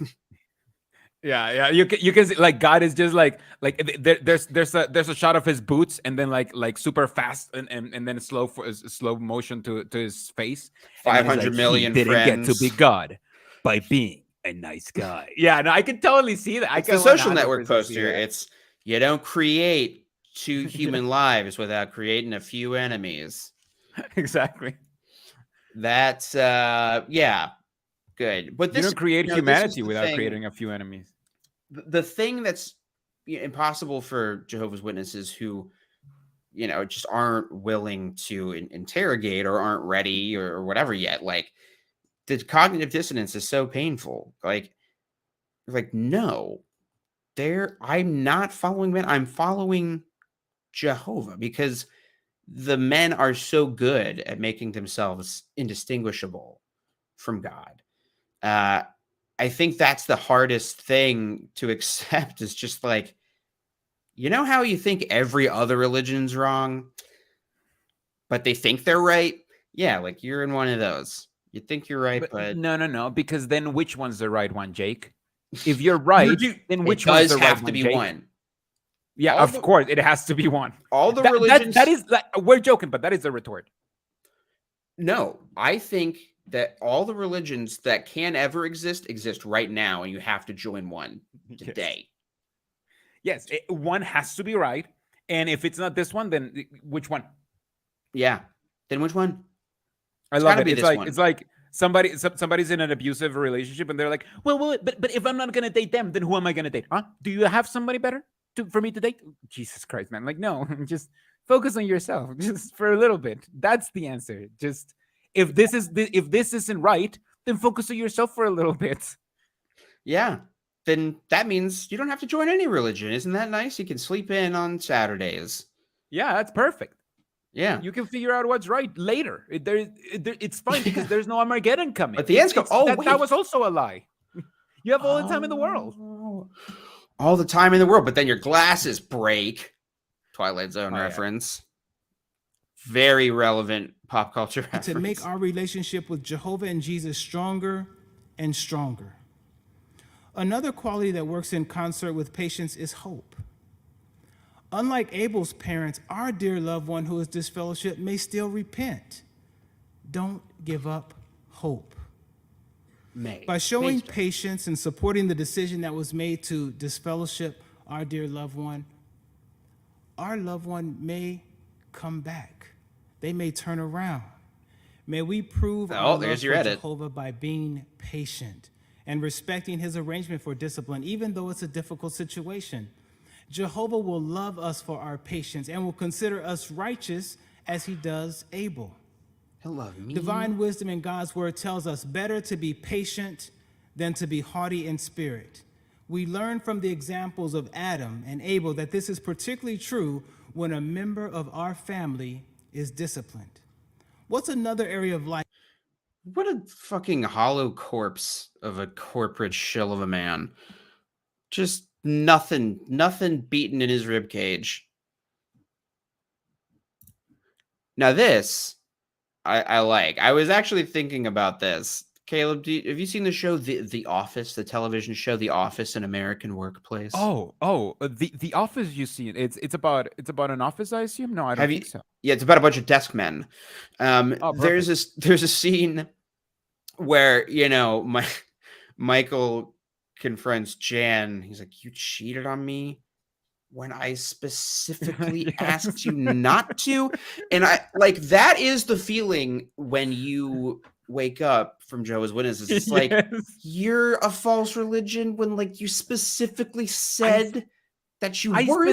Yeah. You can see like God is just like there's a shot of his boots, and then like super fast and then slow motion to his face. 500 million he didn't friends. get to be God by being a nice guy. Yeah, no, I can totally see that. It's the Social Network poster. It's, You don't create 2 human lives without creating a few enemies. Exactly. That's yeah, good. But You this, don't create this is humanity the without thing. creating a few enemies. The thing that's impossible for Jehovah's Witnesses who, just aren't willing to interrogate or aren't ready or whatever yet. Like, the cognitive dissonance is so painful. Like no, I'm not following men. I'm following Jehovah, because the men are so good at making themselves indistinguishable from God. I think that's the hardest thing to accept, is just like, how you think every other religion's wrong, but they think they're right? Yeah, like you're in one of those. You think you're right, but no, because then which one's the right one, Jake? If you're right, then which one's the right one? It does have to be Jake? one. Yeah, of course, it has to be one. All the religions. That is, we're joking, but that is a retort. No, I think that all the religions that can ever exist right now, and you have to join one today. Yes, one has to be right, and if it's not this one, then which one? Yeah, then which one? I love it. It's like somebody's in an abusive relationship, and they're like, well, but if I'm not gonna date them, then who am I gonna date? Huh? Do you have somebody better for me to date? Jesus Christ, man! Like, no, just focus on yourself, just for a little bit. That's the answer. Just if this isn't right, then focus on yourself for a little bit. Yeah, then that means you don't have to join any religion. Isn't that nice? You can sleep in on Saturdays. Yeah, that's perfect. Yeah, you can figure out what's right later. It's fine because there's no Armageddon coming. But the end's that was also a lie. You have all the time in the world. All the time in the world, but then your glasses break. Twilight Zone reference. Yeah. Very relevant pop culture reference. To make our relationship with Jehovah and Jesus stronger and stronger. Another quality that works in concert with patience is hope. Unlike Abel's parents, our dear loved one who is disfellowshipped may still repent. Don't give up hope. By showing patience and supporting the decision that was made to disfellowship our dear loved one, our loved one may come back. They may turn around. May we prove our love for Jehovah by being patient and respecting his arrangement for discipline, even though it's a difficult situation. Jehovah will love us for our patience and will consider us righteous as he does Abel. He'll love me. Divine wisdom in God's word tells us better to be patient than to be haughty in spirit. We learn from the examples of Adam and Abel that this is particularly true when a member of our family is disciplined. What's another area of life? What a fucking hollow corpse of a corporate shill of a man. Just nothing beaten in his rib cage. Now this, I like. I was actually thinking about this. Caleb, have you seen the show The Office, the television show The Office, an American Workplace? The Office. You see it. It's about an office, I assume. No, I don't think so. Yeah, it's about a bunch of desk men. There's a scene where Michael confronts Jan. He's like, "You cheated on me when I specifically asked you not to." And I like, that is the feeling when you wake up from Jehovah's Witnesses. It's like, you're a false religion when like you specifically said that you weren't.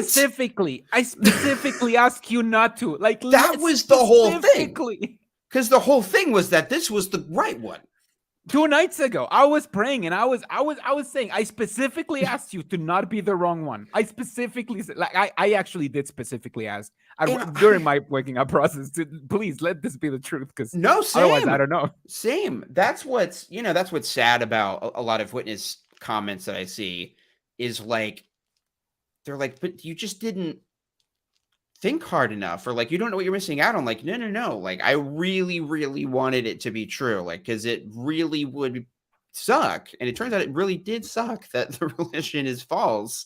I specifically asked you not to. Like, that was the whole thing. Because the whole thing was that this was the right one. 2 nights ago, I was praying and I was saying, I specifically asked you to not be the wrong one. I specifically said, like, I actually did specifically ask during my waking up process to please let this be the truth, because otherwise I don't know. Same. That's what's sad about a lot of witness comments that I see is like, they're like, but you just didn't think hard enough, or like you don't know what you're missing out on. Like, no, like I really wanted it to be true, like, because it really would suck, and it turns out it really did suck that the religion is false,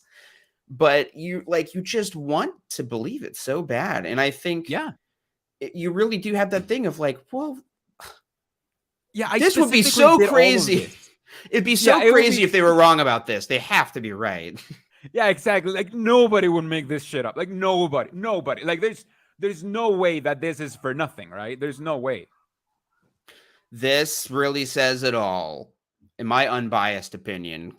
but you just want to believe it so bad. And I think you really do have that thing of like, well, this would be so crazy. It'd be so crazy if they were wrong about this. They have to be right. Yeah, exactly. Like nobody would make this shit up. Like nobody. Like there's no way that this is for nothing, right? There's no way. This really says it all, in my unbiased opinion.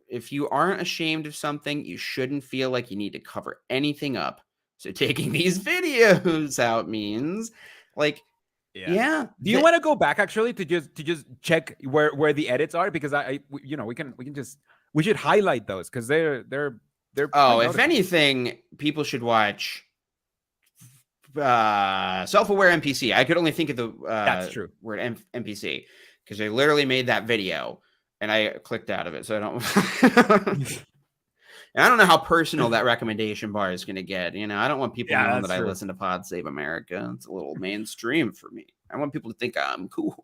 If you aren't ashamed of something, you shouldn't feel like you need to cover anything up. So taking these videos out means, like, yeah. Do you want to go back actually to just check where the edits are? Because we should highlight those because they're oh, if anything, people should watch self-aware NPC. I could only think of the that's true word NPC because they literally made that video and I clicked out of it, so I don't. And I don't know how personal that recommendation bar is going to get. You know, I don't want people knowing that I listen to Pod Save America. It's a little mainstream for me. I want people to think I'm cool.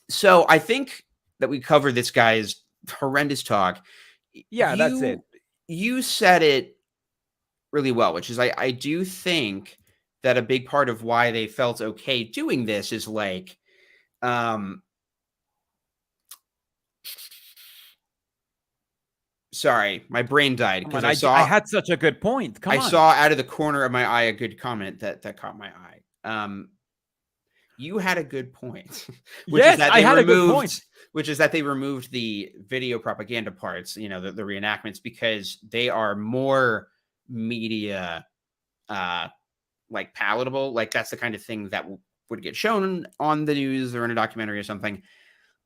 So I think that we covered this guy's horrendous talk. Yeah, that's it. You said it really well, which is I do think that a big part of why they felt okay doing this is like, sorry, my brain died because I had such a good point. I saw out of the corner of my eye a good comment that caught my eye. You had a good point, which is that they removed the video propaganda parts, you know, the reenactments, because they are more media like palatable. Like that's the kind of thing that would get shown on the news or in a documentary or something.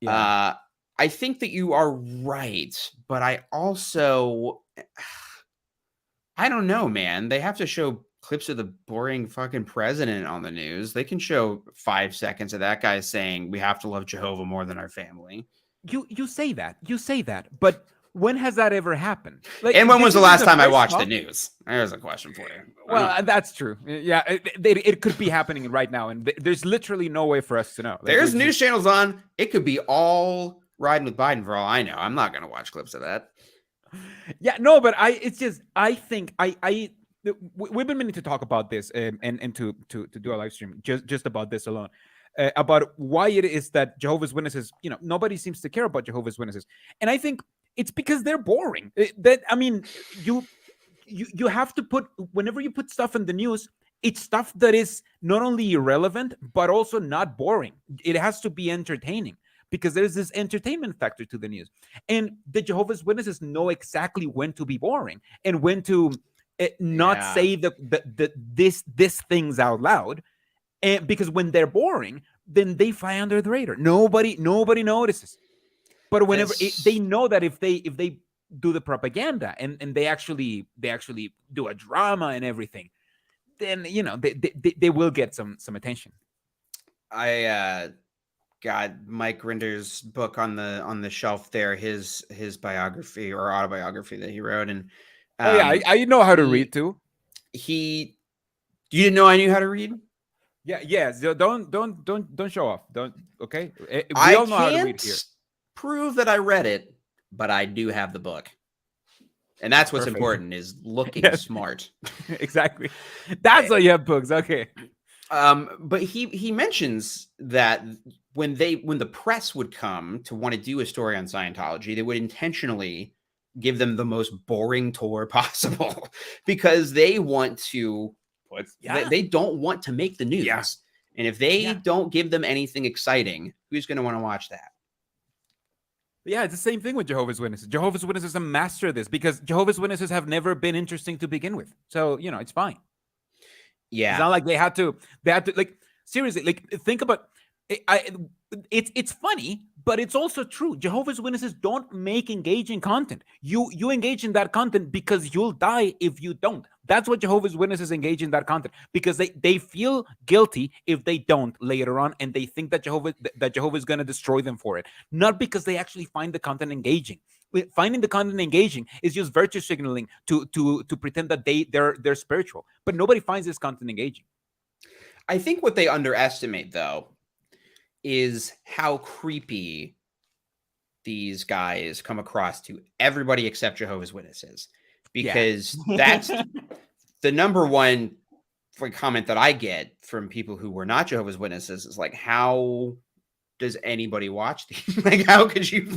Yeah. I think that you are right, but I also, I don't know, man. They have to show clips of the boring fucking president on the news. They can show 5 seconds of that guy saying we have to love Jehovah more than our family. You say that, but when has that ever happened? Like, and when was the last time I watched the news? There's a question for you. Well, that's true. Yeah, it could be happening right now, and there's literally no way for us to know. Like, there's news channels on. It could be all riding with Biden for all I know. I'm not going to watch clips of that. Yeah, no, but I think we've been meaning to talk about this and to do a live stream just about this alone. About why it is that Jehovah's Witnesses, you know, nobody seems to care about Jehovah's Witnesses. And I think it's because they're boring. You have to put, whenever you put stuff in the news, it's stuff that is not only irrelevant, but also not boring. It has to be entertaining because there's this entertainment factor to the news. And the Jehovah's Witnesses know exactly when to be boring and when to not say these things out loud. And because when they're boring, then they fly under the radar. Nobody notices. But whenever they know that if they do the propaganda and they actually do a drama and everything, then you know they will get some attention. I got Mike Rinder's book on the shelf there, his biography or autobiography that he wrote, and I know how to read too. You didn't know I knew how to read? Yeah. So don't show off. Okay. We all know how to read here. Prove that I read it, but I do have the book, and that's what's important is looking smart. Exactly. That's why you have books. Okay. But he mentions that when the press would come to want to do a story on Scientology, they would intentionally give them the most boring tour possible because they want to. They don't want to make the news. Yeah. And if they don't give them anything exciting, who's going to want to watch that? Yeah, it's the same thing with Jehovah's Witnesses. Jehovah's Witnesses are master of this because Jehovah's Witnesses have never been interesting to begin with. So, you know, it's fine. Yeah. It's not like they had to like, seriously, like think about it's funny, but it's also true. Jehovah's Witnesses don't make engaging content. You engage in that content because you'll die if you don't. That's what Jehovah's Witnesses engage in that content because they feel guilty if they don't later on, and they think that Jehovah is going to destroy them for it. Not because they actually find the content engaging. Finding the content engaging is just virtue signaling to pretend that they're spiritual. But nobody finds this content engaging. I think what they underestimate though is how creepy these guys come across to everybody except Jehovah's Witnesses. Because that's the number one comment that I get from people who were not Jehovah's Witnesses is like, how does anybody watch these? Like, how could you?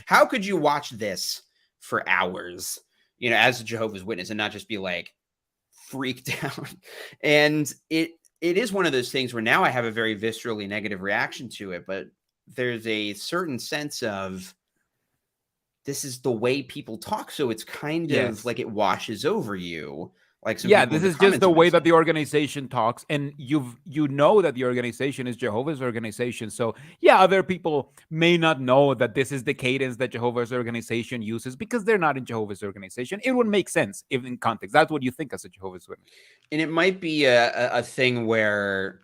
How could you watch this for hours, as a Jehovah's Witness, and not just be like freaked out. And it is one of those things where now I have a very viscerally negative reaction to it, but there's a certain sense of this is the way people talk. So it's kind of like it washes over you. Like some people this in is just the comments way have that the organization talks, and you know that the organization is Jehovah's organization. So other people may not know that this is the cadence that Jehovah's organization uses because they're not in Jehovah's organization. It would make sense if in context. That's what you think as a Jehovah's Witness. And it might be a thing where,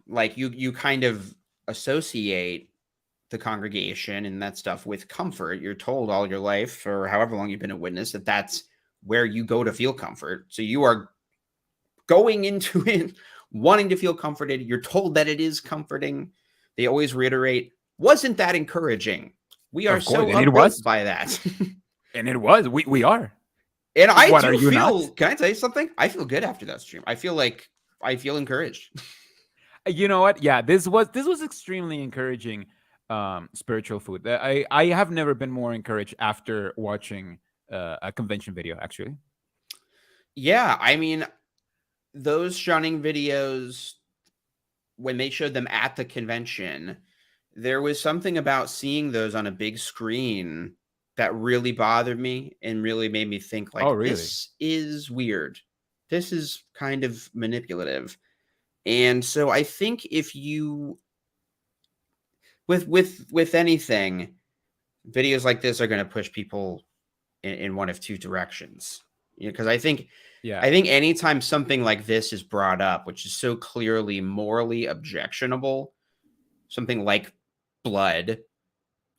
like you kind of associate the congregation and that stuff with comfort. You're told all your life or however long you've been a witness that that's where you go to feel comfort. So you are going into it wanting to feel comforted. You're told that it is comforting. They always reiterate, wasn't that encouraging? We are so upbuilt by that. And it was. We are. And I do feel, can I tell you something? I feel good after that stream. I feel encouraged. You know what? Yeah, this was extremely encouraging spiritual food. I have never been more encouraged after watching a convention video, actually. Yeah, I mean, those shunning videos, when they showed them at the convention, there was something about seeing those on a big screen that really bothered me and really made me think like, this is weird. This is kind of manipulative. And so I think if you, with anything, videos like this are going to push people in one of two directions. Because I think anytime something like this is brought up, which is so clearly morally objectionable, something like blood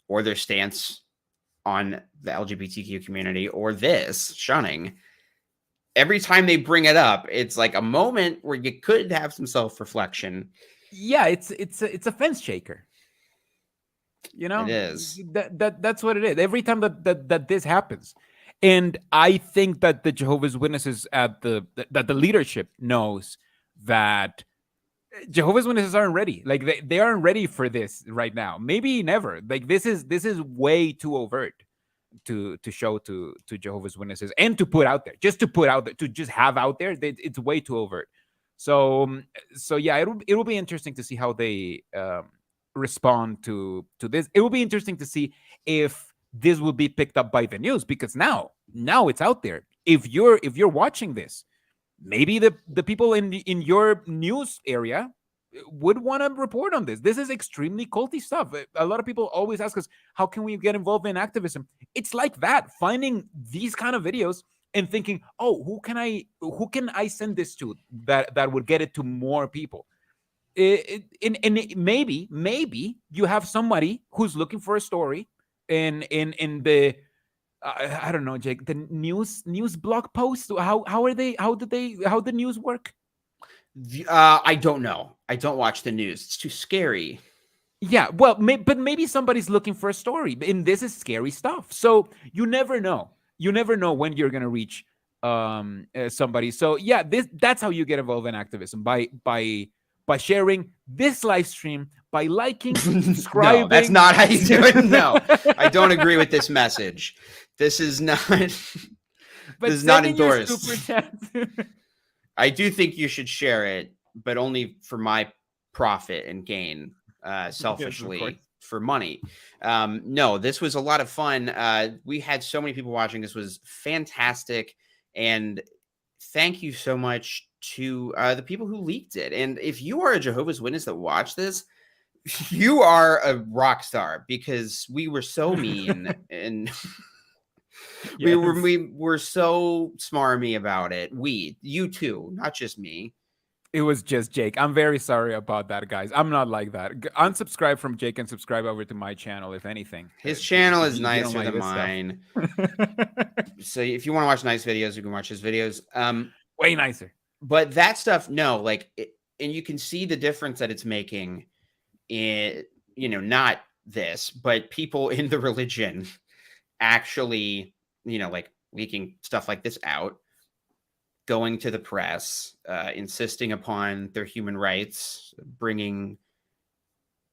or their stance on the LGBTQ community or this shunning, every time they bring it up, it's like a moment where you could have some self-reflection. Yeah, it's a fence shaker. It is. That's what it is. Every time that this happens. And I think that the Jehovah's Witnesses that the leadership knows that Jehovah's Witnesses aren't ready. Like they aren't ready for this right now. Maybe never. Like this is way too overt to show to Jehovah's Witnesses and to put out there. Just to put out there, to just have out there, it's way too overt. So yeah, it will be interesting to see how they respond to this. It will be interesting to see if this will be picked up by the news, because now it's out there. If you're watching this, maybe the people in your news area would want to report on this. This is extremely culty stuff. A lot of people always ask us, how can we get involved in activism? It's like that, finding these kind of videos and thinking, oh, who can I send this to that would get it to more people? Maybe you have somebody who's looking for a story in the I don't know, Jake, the news blog posts. How do the news work? I don't know. I don't watch the news. It's too scary. Yeah, well, but maybe somebody's looking for a story, and this is scary stuff. So you never know. You never know when you're gonna reach somebody. So yeah, that's how you get involved in activism, by sharing this live stream, by liking, subscribing. No, that's not how you do it. No, I don't agree with this message. This is not. This is not endorsed. I do think you should share it, but only for my profit and gain, selfishly, yes, for money. No, this was a lot of fun. We had so many people watching. This was fantastic. And thank you so much to the people who leaked it. And if you are a Jehovah's Witness that watched this, you are a rock star, because we were so mean and yes, we were so smarmy about it. You too, not just me. It was just Jake. I'm very sorry about that, guys. I'm not like that. Unsubscribe from Jake and subscribe over to my channel, if anything. His channel is nicer than mine. So if you want to watch nice videos, you can watch his videos. Way nicer. But that stuff, no, and you can see the difference that it's making in, not this, but people in the religion actually, leaking stuff like this out, going to the press, insisting upon their human rights, bringing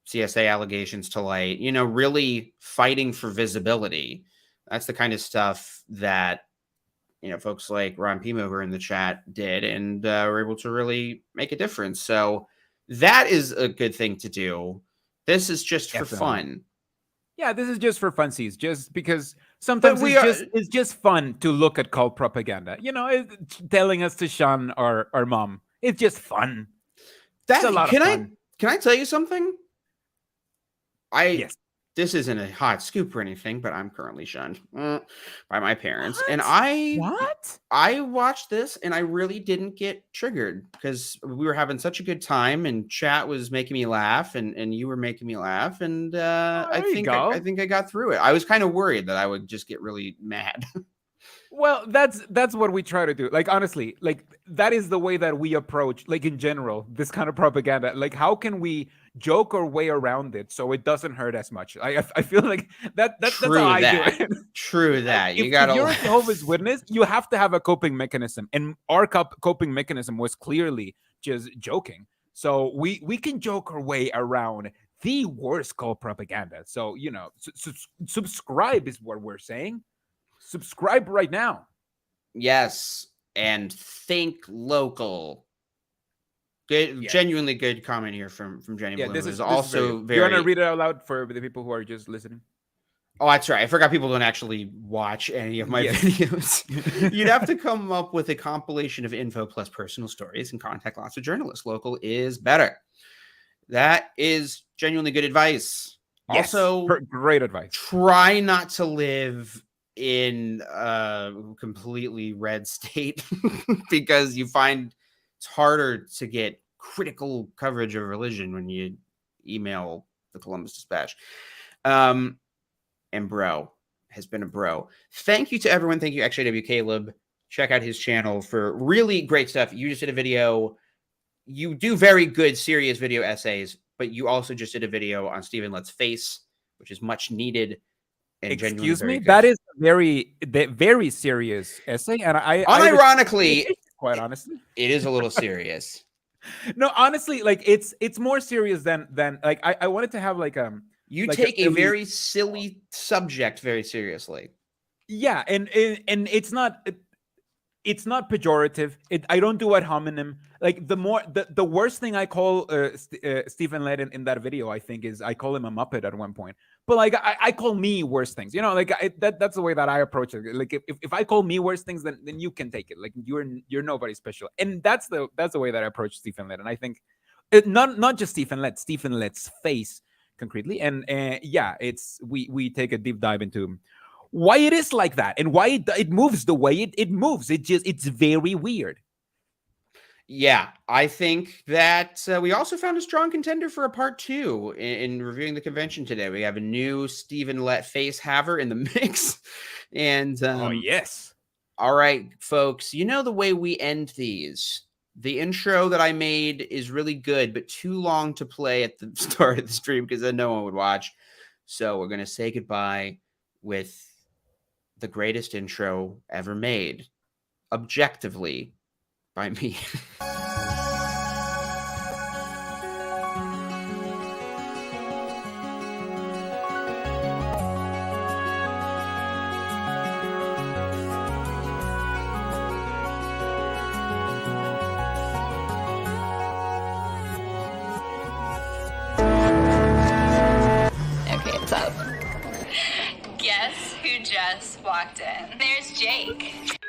CSA allegations to light, really fighting for visibility. That's the kind of stuff that, folks like Ron Pimo who are in the chat did, and were able to really make a difference. So that is a good thing to do. This is just for fun. Yeah, this is just for funsies, just because sometimes it's just fun to look at cult propaganda. Telling us to shun our mom. It's just fun. That's a lot of fun. Can I tell you something? Yes. This isn't a hot scoop or anything, but I'm currently shunned by my parents. What? And I watched this and I really didn't get triggered because we were having such a good time and chat was making me laugh and you were making me laugh. And I think I got through it. I was kind of worried that I would just get really mad. Well, that's what we try to do. Like, honestly, like that is the way that we approach, like in general, this kind of propaganda. Like, how can we joke our way around it so it doesn't hurt as much? I feel like that's how I do it. True that. If you're a Jehovah's Witness, you have to have a coping mechanism, and our coping mechanism was clearly just joking. So we can joke our way around the worst cult propaganda. So subscribe is what we're saying. Subscribe right now. Yes, and think local. Good, genuinely good comment here from Jenny Blue. This is also very. You want to read it out loud for the people who are just listening? Oh, that's right. I forgot people don't actually watch any of my videos. You'd have to come up with a compilation of info plus personal stories and contact lots of journalists. Local is better. That is genuinely good advice. Yes, also, great advice. Try not to live in a completely red state because you find it's harder to get critical coverage of religion when you email the Columbus Dispatch. And bro has been a bro. Thank you to everyone. Thank you, XJW Caleb. Check out his channel for really great stuff. You just did a video. You do very good, serious video essays, but you also just did a video on Stephen Lett's face, which is much needed. Excuse me, that is a very serious essay, and unironically, quite honestly, it is a little serious. No, honestly, like it's more serious than like I wanted to have like you like take a very silly subject very seriously. Yeah, and it's not pejorative. I don't do ad hominem. Like the worst thing I call Stephen Lett in that video, I think, is I call him a Muppet at one point. But like I call me worse things, like that's the way that I approach it. Like if I call me worse things, then you can take it. Like you're nobody special, and that's the way that I approach Stephen Lett. And I think not just Stephen Lett's face concretely. And it's we take a deep dive into why it is like that and why it moves the way it moves. It's very weird. Yeah, I think that we also found a strong contender for a part 2 in reviewing the convention today. We have a new Stephen Lett face haver in the mix. And oh, yes. All right, folks, you know the way we end these. The intro that I made is really good, but too long to play at the start of the stream because then no one would watch. So we're going to say goodbye with the greatest intro ever made, objectively, by me. Okay, it's up. Guess who just walked in? There's Jake.